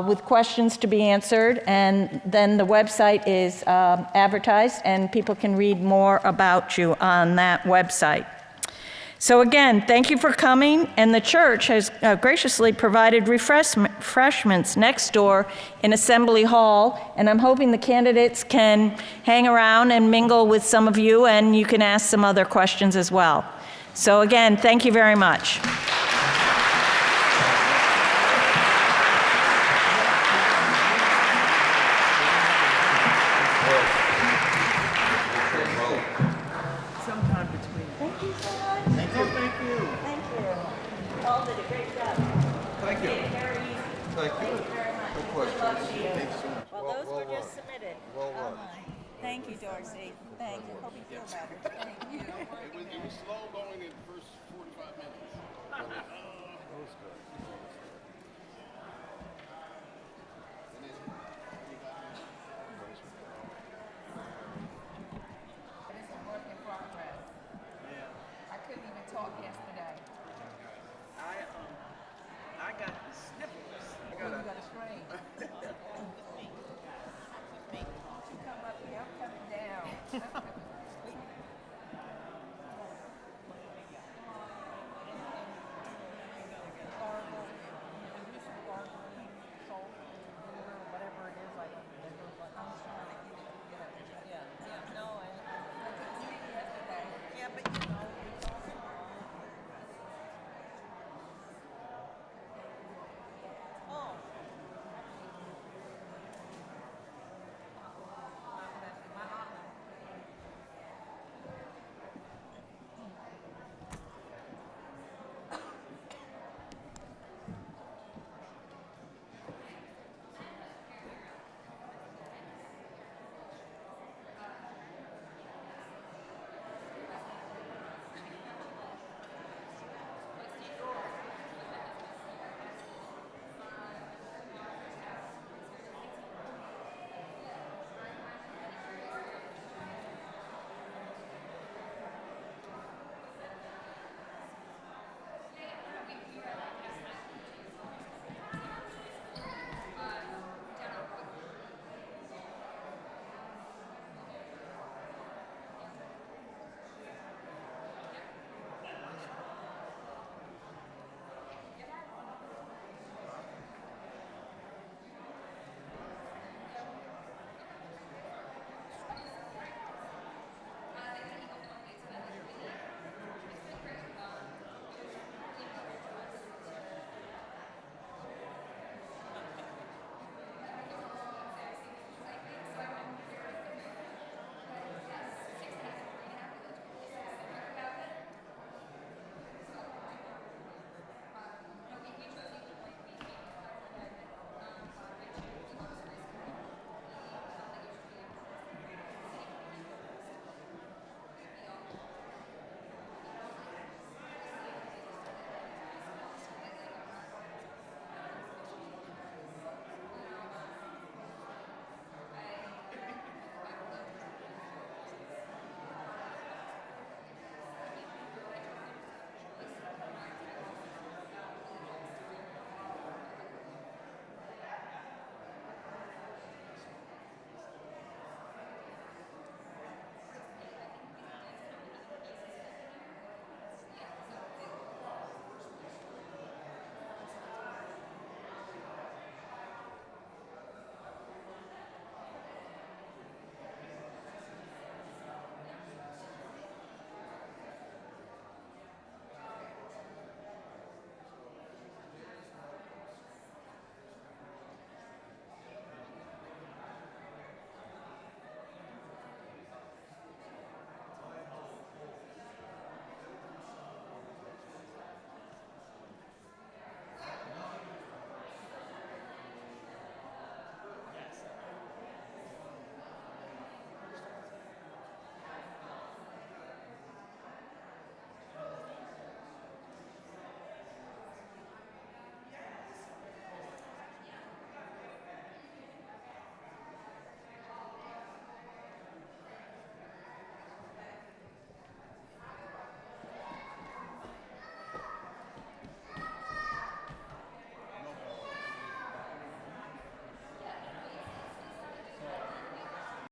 with questions to be answered, and then the website is advertised and people can read more about you on that website. So again, thank you for coming, and the church has graciously provided refreshments next door in Assembly Hall, and I'm hoping the candidates can hang around and mingle with some of you, and you can ask some other questions as well. So again, thank you very much. Sometime between. Thank you so much. Thank you. Thank you. All did a great job. Thank you. Very easy. Thank you. Thank you very much. Good Good luck questions. to you. Well, those were just submitted. Well run. Thank you, Dorsey. Thank you. Hope you feel better. Thank you. It was slow going in the first 45 minutes.